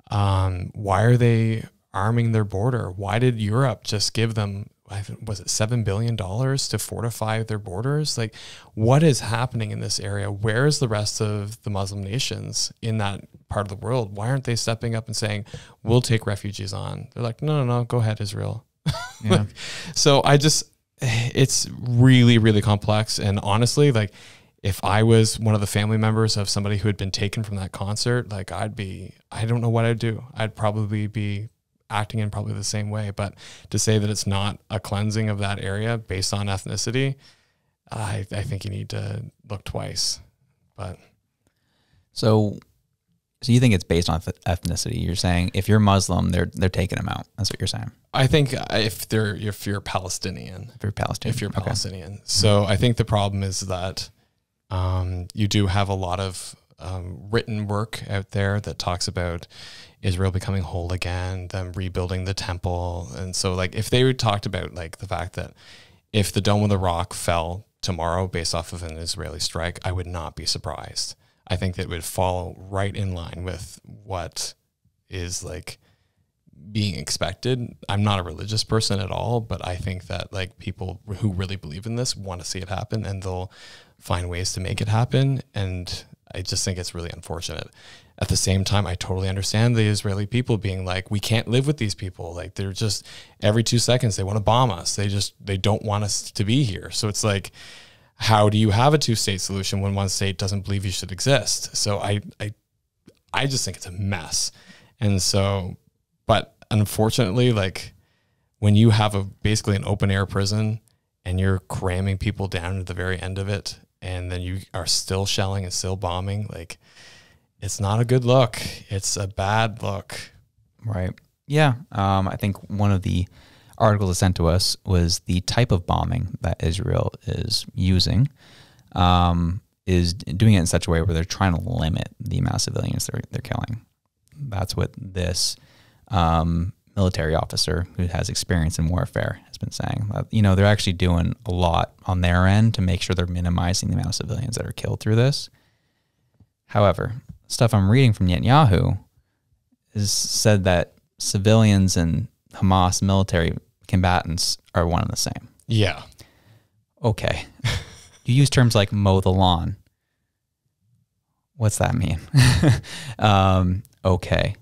Why are they arming their border? Why did Europe just give them, was it $7 billion to fortify their borders? Like, what is happening in this area? Where's the rest of the Muslim nations in that part of the world? Why aren't they stepping up and saying, we'll take refugees on? They're like, no, go ahead, Israel. Yeah. So it's really, really complex. And honestly, like, if I was one of the family members of somebody who had been taken from that concert, like, I don't know what I'd do. I'd probably be acting in probably the same way. But to say that it's not a cleansing of that area based on ethnicity, I think you need to look twice. But so you think it's based on ethnicity? You're saying if you're Muslim, they're taking them out. That's what you're saying. I think if you're Palestinian. Okay. So I think the problem is that you do have a lot of written work out there that talks about Israel becoming whole again, them rebuilding the temple. And so, like, if they talked about, like, the fact that if the Dome of the Rock fell tomorrow based off of an Israeli strike, I would not be surprised. I think that would fall right in line with what is, like, being expected. I'm not a religious person at all, but I think that like people who really believe in this want to see it happen, and they'll find ways to make it happen. And I just think it's really unfortunate. At the same time, I totally understand the Israeli people being like, we can't live with these people. Like, they're just, every 2 seconds they want to bomb us. They don't want us to be here. So it's like, how do you have a 2-state solution when one state doesn't believe you should exist? So I just think it's a mess. And so, but unfortunately, like, when you have basically an open air prison and you're cramming people down to the very end of it, and then you are still shelling and still bombing, like, it's not a good look. It's a bad look. Right. Yeah. I think one of the articles sent to us was the type of bombing that Israel is using, is doing it in such a way where they're trying to limit the amount of civilians they're killing. That's what this military officer who has experience in warfare has been saying. You know, they're actually doing a lot on their end to make sure they're minimizing the amount of civilians that are killed through this. However, stuff I'm reading from Netanyahu is said that civilians and Hamas military combatants are one and the same. Yeah. Okay. You use terms like mow the lawn. What's that mean? Okay.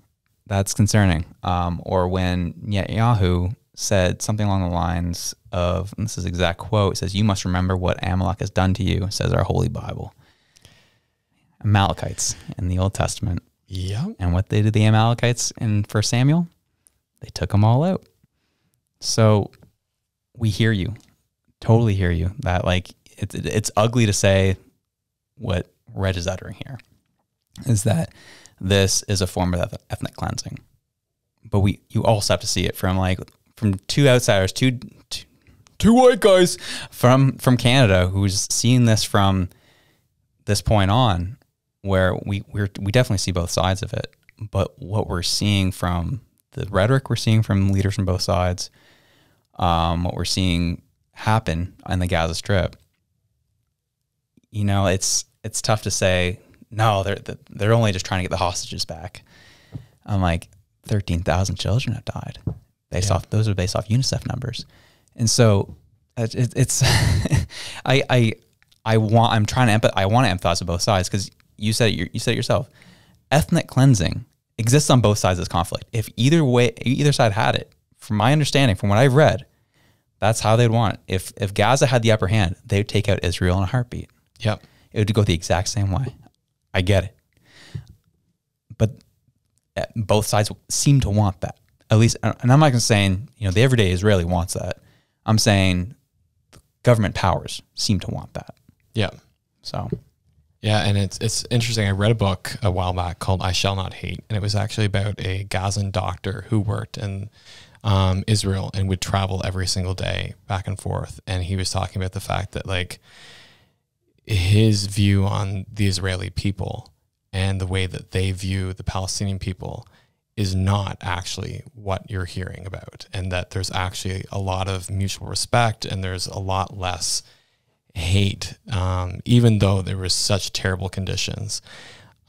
That's concerning. Or when Netanyahu said something along the lines of, and this is exact quote, it says, "You must remember what Amalek has done to you," says our Holy Bible. Amalekites in the Old Testament. Yeah. And what they did the Amalekites in 1 Samuel? They took them all out. So we hear you, totally hear you, that like it's ugly to say what Reg is uttering here, is that this is a form of ethnic cleansing. But you also have to see it from two outsiders, two white guys from Canada who's seeing this from this point on, where we definitely see both sides of it. But what we're seeing from the rhetoric we're seeing from leaders from both sides, what we're seeing happen on the Gaza Strip, you know, it's tough to say, no, they're only just trying to get the hostages back. I'm like, 13,000 children have died. Those are based off UNICEF numbers. And so it's I want to empathize with both sides, because you said it yourself. Ethnic cleansing exists on both sides of this conflict. If either side had it, from my understanding, from what I've read, that's how they'd want it. If Gaza had the upper hand, they'd take out Israel in a heartbeat. Yep. It would go the exact same way. I get it. But both sides seem to want that. At least, and I'm not saying, you know, the everyday Israeli wants that. I'm saying government powers seem to want that. Yeah. So. Yeah, and it's interesting. I read a book a while back called I Shall Not Hate, and it was actually about a Gazan doctor who worked in Israel and would travel every single day back and forth. And he was talking about the fact that, like, his view on the Israeli people and the way that they view the Palestinian people is not actually what you're hearing about, and that there's actually a lot of mutual respect and there's a lot less hate, even though there was such terrible conditions,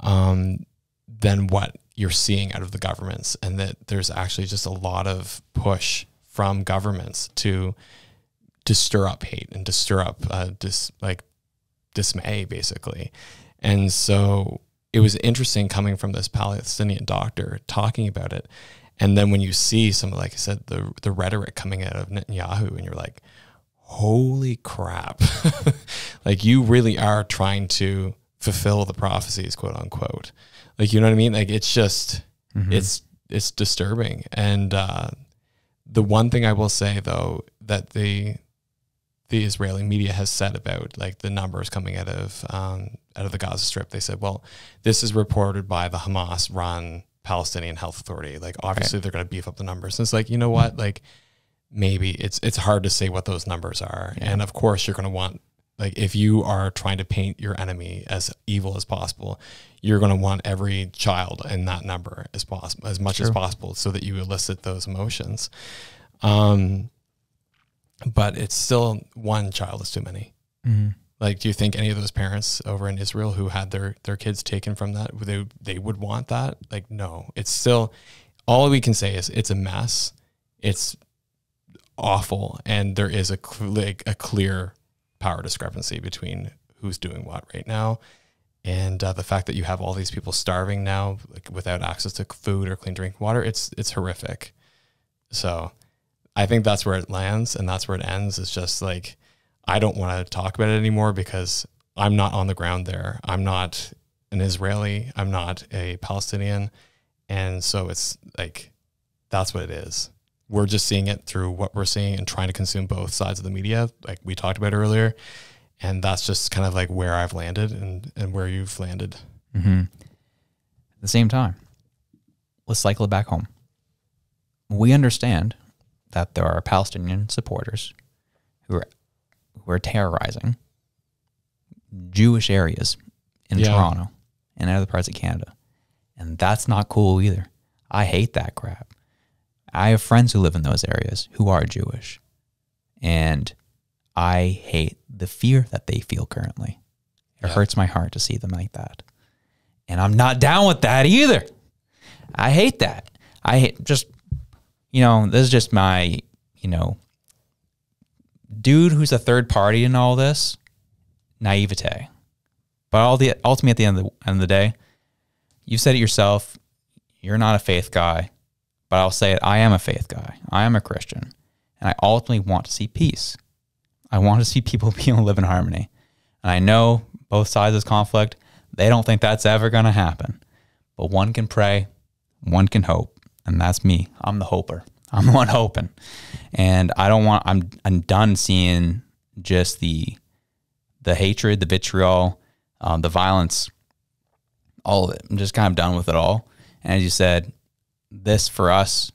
than what you're seeing out of the governments, and that there's actually just a lot of push from governments to stir up hate and to stir up dismay, basically. And so it was interesting coming from this Palestinian doctor talking about it. And then when you see some, like I said, the rhetoric coming out of Netanyahu, and you're like, holy crap. Like, you really are trying to fulfill the prophecies, quote unquote. Like, you know what I mean? Like, it's just, it's disturbing. And the one thing I will say, though, that the Israeli media has said about, like, the numbers coming out of the Gaza Strip, they said, well, this is reported by the Hamas-run Palestinian Health Authority. Like, obviously they're going to beef up the numbers. And it's like, you know what? Like, maybe it's hard to say what those numbers are. Yeah. And of course you're going to want, like, if you are trying to paint your enemy as evil as possible, you're going to want every child in that number as possible, as much as possible, so that you elicit those emotions. But it's still, one child is too many. Mm-hmm. Like, do you think any of those parents over in Israel who had their kids taken from that, they would want that? Like, no, it's still, all we can say is it's a mess. It's awful. And there is a clear power discrepancy between who's doing what right now. And the fact that you have all these people starving now, like without access to food or clean drinking water, it's horrific. So I think that's where it lands, and that's where it ends. It's just like, I don't want to talk about it anymore because I'm not on the ground there. I'm not an Israeli. I'm not a Palestinian. And so it's like, that's what it is. We're just seeing it through what we're seeing and trying to consume both sides of the media, like we talked about earlier. And that's just kind of like where I've landed and where you've landed. Mm-hmm. At the same time, let's cycle it back home. We understand that there are Palestinian supporters who are terrorizing Jewish areas in Toronto and other parts of Canada. And that's not cool either. I hate that crap. I have friends who live in those areas who are Jewish. And I hate the fear that they feel currently. It hurts my heart to see them like that. And I'm not down with that either. I hate that. I hate just, this is just my, dude who's a third party in all this, naivete. But ultimately at the end of the day, you said it yourself, you're not a faith guy, but I'll say it, I am a faith guy. I am a Christian. And I ultimately want to see peace. I want to see people be able to live in harmony. And I know both sides of this conflict, they don't think that's ever going to happen. But one can pray, one can hope, and that's me. I'm the hoper. I'm the one hoping. And I'm done seeing just the hatred, the vitriol, the violence, all of it. I'm just kind of done with it all. And as you said, this for us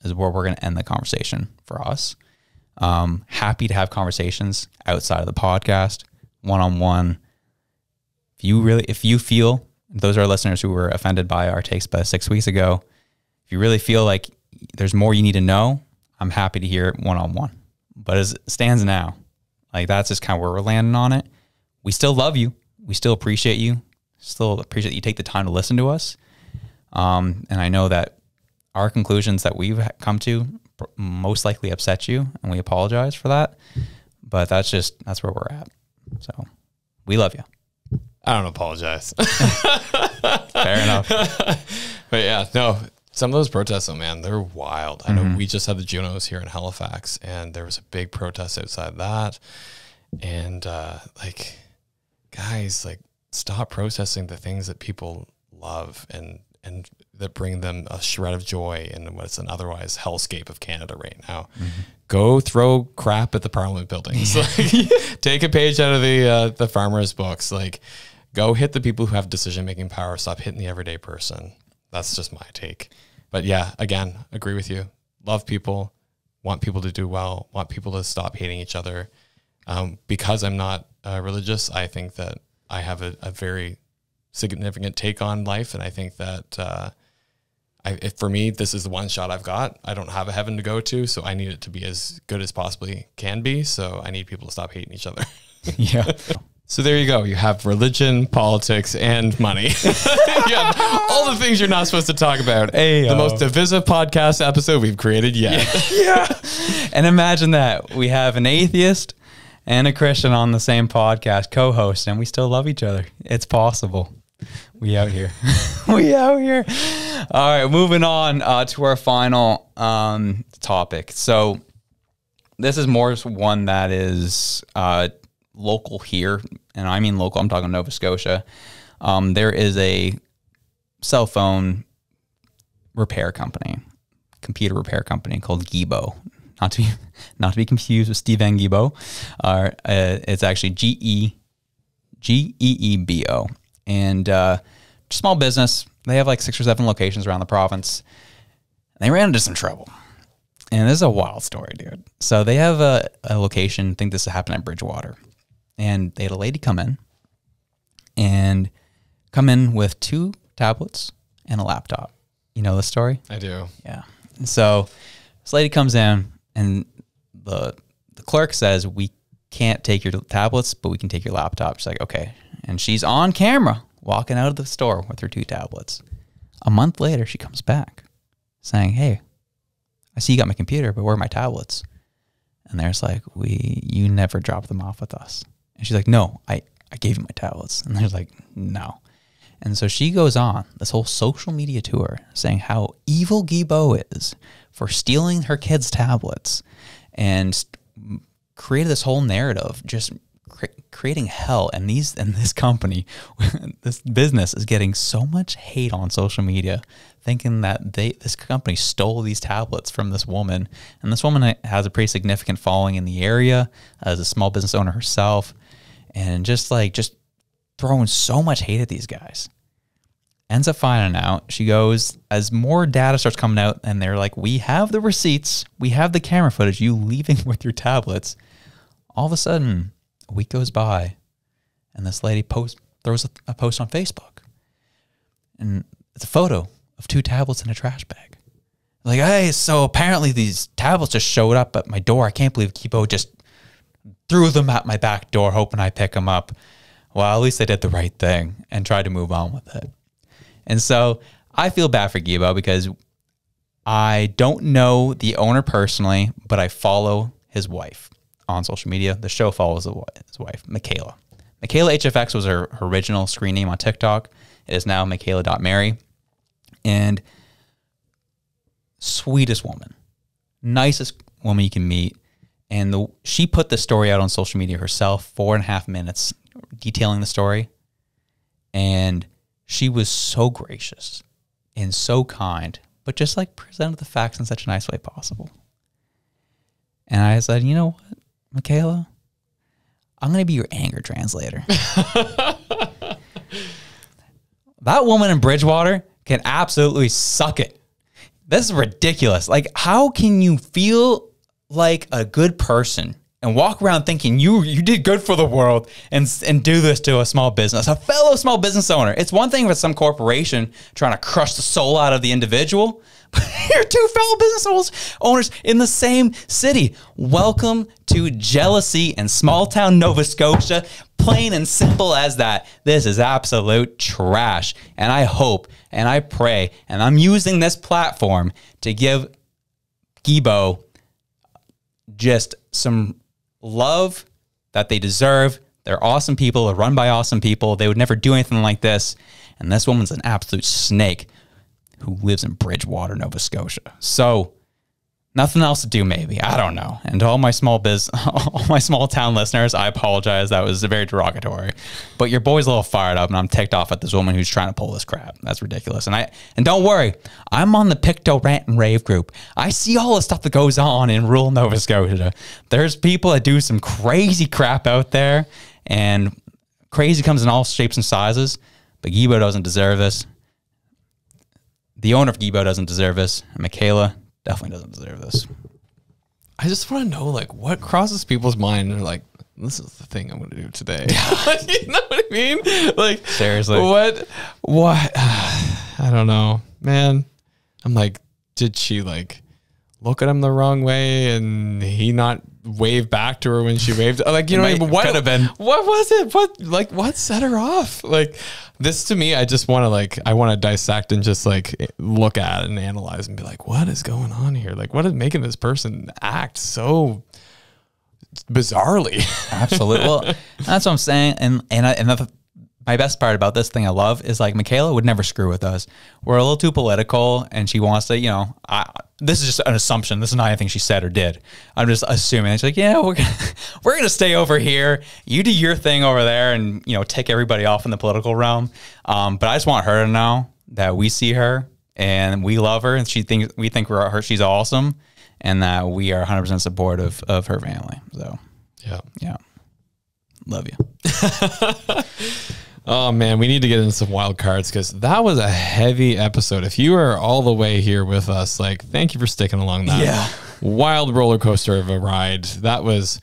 is where we're going to end the conversation for us. Happy to have conversations outside of the podcast, one-on-one. If you feel, those are our listeners who were offended by our takes about 6 weeks ago, if you really feel like there's more you need to know, I'm happy to hear it one-on-one. But as it stands now, like that's just kind of where we're landing on it. We still love you. We still appreciate you. Still appreciate that you take the time to listen to us. And I know that our conclusions that we've come to most likely upset you, and we apologize for that. But that's where we're at. So we love you. I don't apologize. Fair enough. But yeah, no, some of those protests, oh man, they're wild. I know we just had the Junos here in Halifax, and there was a big protest outside that. And guys, stop protesting the things that people love and that bring them a shred of joy in what's an otherwise hellscape of Canada right now. Go throw crap at the Parliament buildings. Take a page out of the farmers' books. Go hit the people who have decision-making power. Stop hitting the everyday person. That's just my take. But yeah, again, agree with you. Love people, want people to do well, want people to stop hating each other. Because I'm not religious, I think that I have a very significant take on life. And I think that for me, this is the one shot I've got. I don't have a heaven to go to, so I need it to be as good as possibly can be. So I need people to stop hating each other. Yeah. So there you go. You have religion, politics, and money. You have all the things you're not supposed to talk about. The most divisive podcast episode we've created yet. Yeah. And imagine that. We have an atheist and a Christian on the same podcast, co-host, and we still love each other. It's possible. We out here. We out here. All right, moving on to our final topic. So this is more one that is local here, and I mean local, I'm talking Nova Scotia. There is a cell phone repair company, computer repair company called Gibo. Not to be confused with Steve Van Gibo. It's actually Geebo. And small business. They have 6 or 7 locations around the province. They ran into some trouble. And this is a wild story, dude. So they have a location, I think this happened at Bridgewater. And they had a lady come in with 2 tablets and a laptop. You know the story? I do. Yeah. And so this lady comes in, and the clerk says, we can't take your tablets, but we can take your laptop. She's like, okay. And she's on camera walking out of the store with her 2 tablets. A month later, she comes back. saying, hey, I see you got my computer, but where are my tablets? And there's like, you never dropped them off with us. And she's like, no, I gave you my tablets. And there's like, no. And so she goes on this whole social media tour saying how evil Guilbeault is for stealing her kids' tablets and created this whole narrative, just creating hell. And this company, this business is getting so much hate on social media, thinking that this company stole these tablets from this woman. And this woman has a pretty significant following in the area as a small business owner herself, and just throwing so much hate at these guys. Ends up finding out. She goes, as more data starts coming out, and they're like, we have the receipts, we have the camera footage, you leaving with your tablets. All of a sudden, a week goes by, and this lady throws a post on Facebook. And it's a photo of 2 tablets in a trash bag. Like, hey, so apparently these tablets just showed up at my door. I can't believe Guilbeault just threw them at my back door, hoping I pick them up. Well, at least they did the right thing and tried to move on with it. And so I feel bad for Guilbeault because I don't know the owner personally, but I follow his wife on social media. The show follows his wife, Michaela. Michaela HFX was her original screen name on TikTok. It is now Michaela.Mary. And sweetest woman, nicest woman you can meet. And she put the story out on social media herself, 4.5 minutes detailing the story. And she was so gracious and so kind, but just like presented the facts in such a nice way possible. And I said, you know what, Michaela, I'm going to be your anger translator. That woman in Bridgewater can absolutely suck it. This is ridiculous. Like, how can you feel like a good person and walk around thinking you did good for the world and do this to a small business, a fellow small business owner? It's one thing with some corporation trying to crush the soul out of the individual, but you're 2 fellow business owners in the same city. Welcome to jealousy in small town Nova Scotia. Plain and simple as that. This is absolute trash. And I hope and I pray, and I'm using this platform to give Guilbeault just some love that they deserve. They're awesome people. They're run by awesome people. They would never do anything like this. And this woman's an absolute snake who lives in Bridgewater, Nova Scotia. So nothing else to do, maybe. I don't know. And to all my small town listeners, I apologize. That was very derogatory. But your boy's a little fired up, and I'm ticked off at this woman who's trying to pull this crap. That's ridiculous. And don't worry, I'm on the Picto Rant and Rave group. I see all the stuff that goes on in rural Nova Scotia. There's people that do some crazy crap out there, and crazy comes in all shapes and sizes. But Guilbeault doesn't deserve this. The owner of Guilbeault doesn't deserve this. And Michaela definitely doesn't deserve this. I just want to know, like, what crosses people's mind. They're like, this is the thing I'm going to do today. You know what I mean? Like, seriously, what? I don't know, man. I'm like, did she like look at him the wrong way and he not wave back to her when she waved? Like, you know, what could have been? What was it? What set her off? Like, this to me, I just want to I want to dissect and just like look at it and analyze and be like, what is going on here? Like, what is making this person act so bizarrely? Absolutely. Well, that's what I'm saying. And my best part about this thing I love is like Michaela would never screw with us. We're a little too political, and she wants to, this is just an assumption. This is not anything she said or did. I'm just assuming. It's like, yeah, we're gonna stay over here. You do your thing over there, and take everybody off in the political realm. But I just want her to know that we see her and we love her, and we think she's awesome, and that we are 100% supportive of her family. So yeah, love you. Oh man, we need to get into some wild cards because that was a heavy episode. If you are all the way here with us, like, thank you for sticking along that wild roller coaster of a ride. It's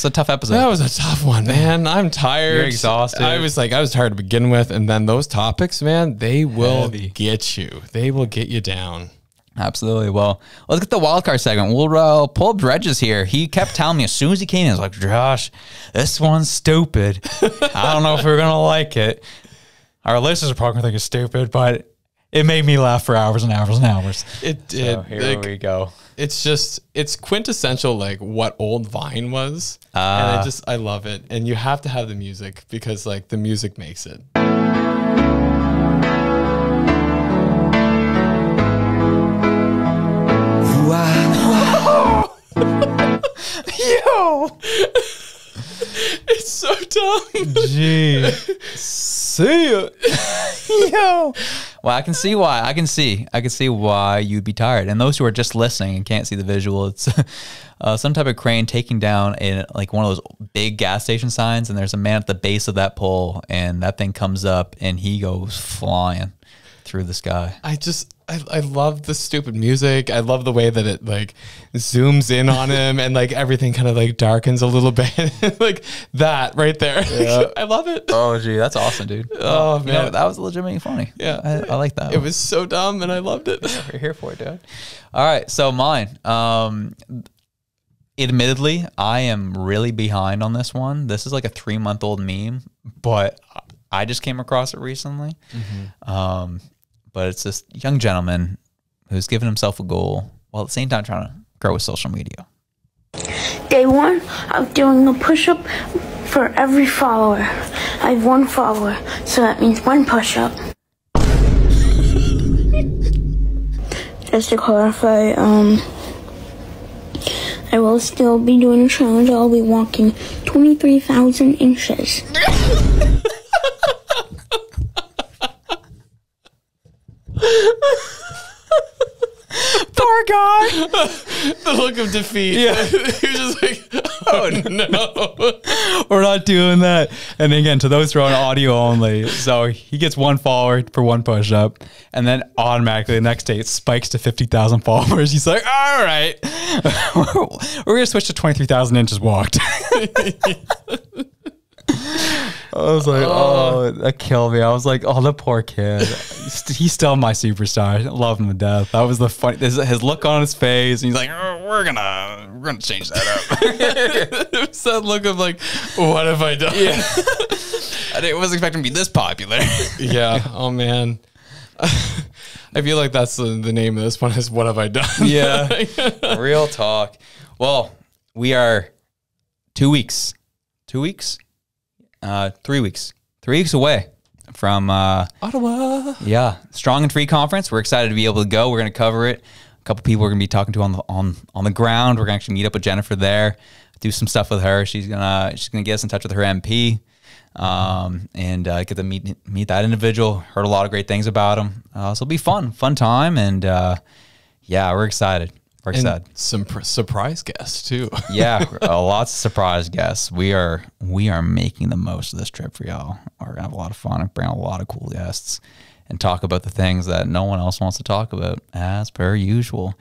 a tough episode. That was a tough one, man. I'm tired. You're exhausted. I was tired to begin with, and then those topics, man, they will get you. They will get you down. Absolutely. Well, let's get the wildcard segment. We'll pull up Regis here. He kept telling me as soon as he came in, he was like, Josh, this one's stupid. I don't know if we're going to like it. Our listeners are probably going to think it's stupid, but It made me laugh for hours and hours and hours. It did. So here we go. It's quintessential like what old Vine was. And I love it. And you have to have the music because like the music makes it. Yo! It's so dumb. Gee. See ya. Yo. Well, I can see why. I can see why you'd be tired. And those who are just listening and can't see the visual, it's some type of crane taking down like one of those big gas station signs, and there's a man at the base of that pole, and that thing comes up and he goes flying through the sky. I love the stupid music. I love the way that it like zooms in on him and like everything kind of like darkens a little bit. Like that right there. Yeah. I love it. Oh, gee, that's awesome, dude. Oh, man. You know, that was legitimately funny. Yeah. I like that. It was so dumb and I loved it. We're here for it, dude. All right. So mine. Admittedly, I am really behind on this one. This is like a 3-month-old meme, but I just came across it recently. Mm-hmm. But it's this young gentleman who's given himself a goal while at the same time trying to grow his social media. Day 1 of doing a push-up for every follower. I have 1 follower, so that means 1 push-up. Just to clarify, I will still be doing a challenge. I'll be walking 23,000 inches. Poor guy. The look of defeat. Yeah. He was just like, oh no. We're not doing that. And again, to those who are on audio only, so he gets 1 follower for 1 push-up, and then automatically the next day it spikes to 50,000 followers. He's like, all right, we're going to switch to 23,000 inches walked. I was like, oh, that killed me. I was like, oh, the poor kid. He's still my superstar. I love him to death. That was the funny. His look on his face, and he's like, oh, we're gonna change that up. It was that look of like, what have I done? Yeah. I wasn't expecting to be this popular. Yeah. Oh man. I feel like that's the name of this one is What Have I Done? Yeah. Real talk. Well, we are 2 weeks. 2 weeks? 3 weeks. 3 weeks away from Ottawa. Yeah, Strong and Free Conference. We're excited to be able to go. We're going to cover it. A couple people we're going to be talking to on the ground. We're going to actually meet up with Jennifer there, do some stuff with her. She's gonna get us in touch with her MP, and get to meet that individual. Heard a lot of great things about him. So it'll be fun time, and yeah, we're excited. We're excited. Some surprise guests too. Yeah, lots of surprise guests. We are making the most of this trip for y'all. We're gonna have a lot of fun and bring a lot of cool guests and talk about the things that no one else wants to talk about, as per usual,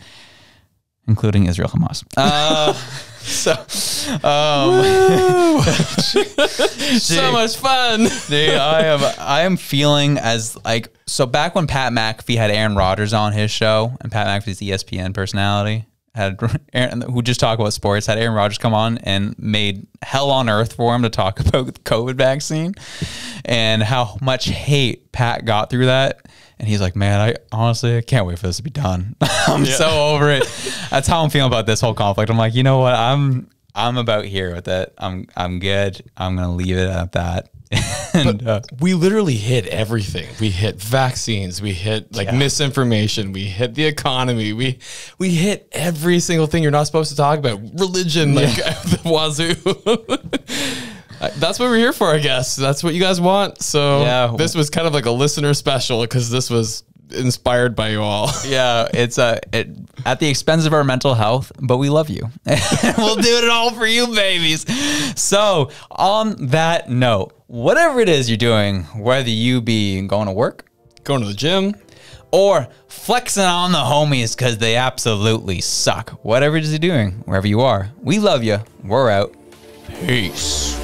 including Israel Hamas. So much fun. Dude, I am feeling as like, so back when Pat McAfee had Aaron Rodgers on his show, and Pat McAfee's ESPN personality, had Aaron, who just talked about sports, had Aaron Rodgers come on and made hell on earth for him to talk about the COVID vaccine and how much hate Pat got through that. And he's like, man, I honestly can't wait for this to be done. I'm so over it. That's how I'm feeling about this whole conflict. I'm like, you know what? I'm about here with it. I'm good. I'm gonna leave it at that. And we literally hit everything. We hit vaccines. We hit like misinformation. We hit the economy. We hit every single thing you're not supposed to talk about. Religion, like the wazoo. That's what we're here for, I guess. That's what you guys want. So this was kind of like a listener special because this was inspired by you all. Yeah, it's at the expense of our mental health, but we love you. We'll do it all for you, babies. So on that note, whatever it is you're doing, whether you be going to work, going to the gym, or flexing on the homies because they absolutely suck, whatever it is you're doing, wherever you are, we love you. We're out. Peace.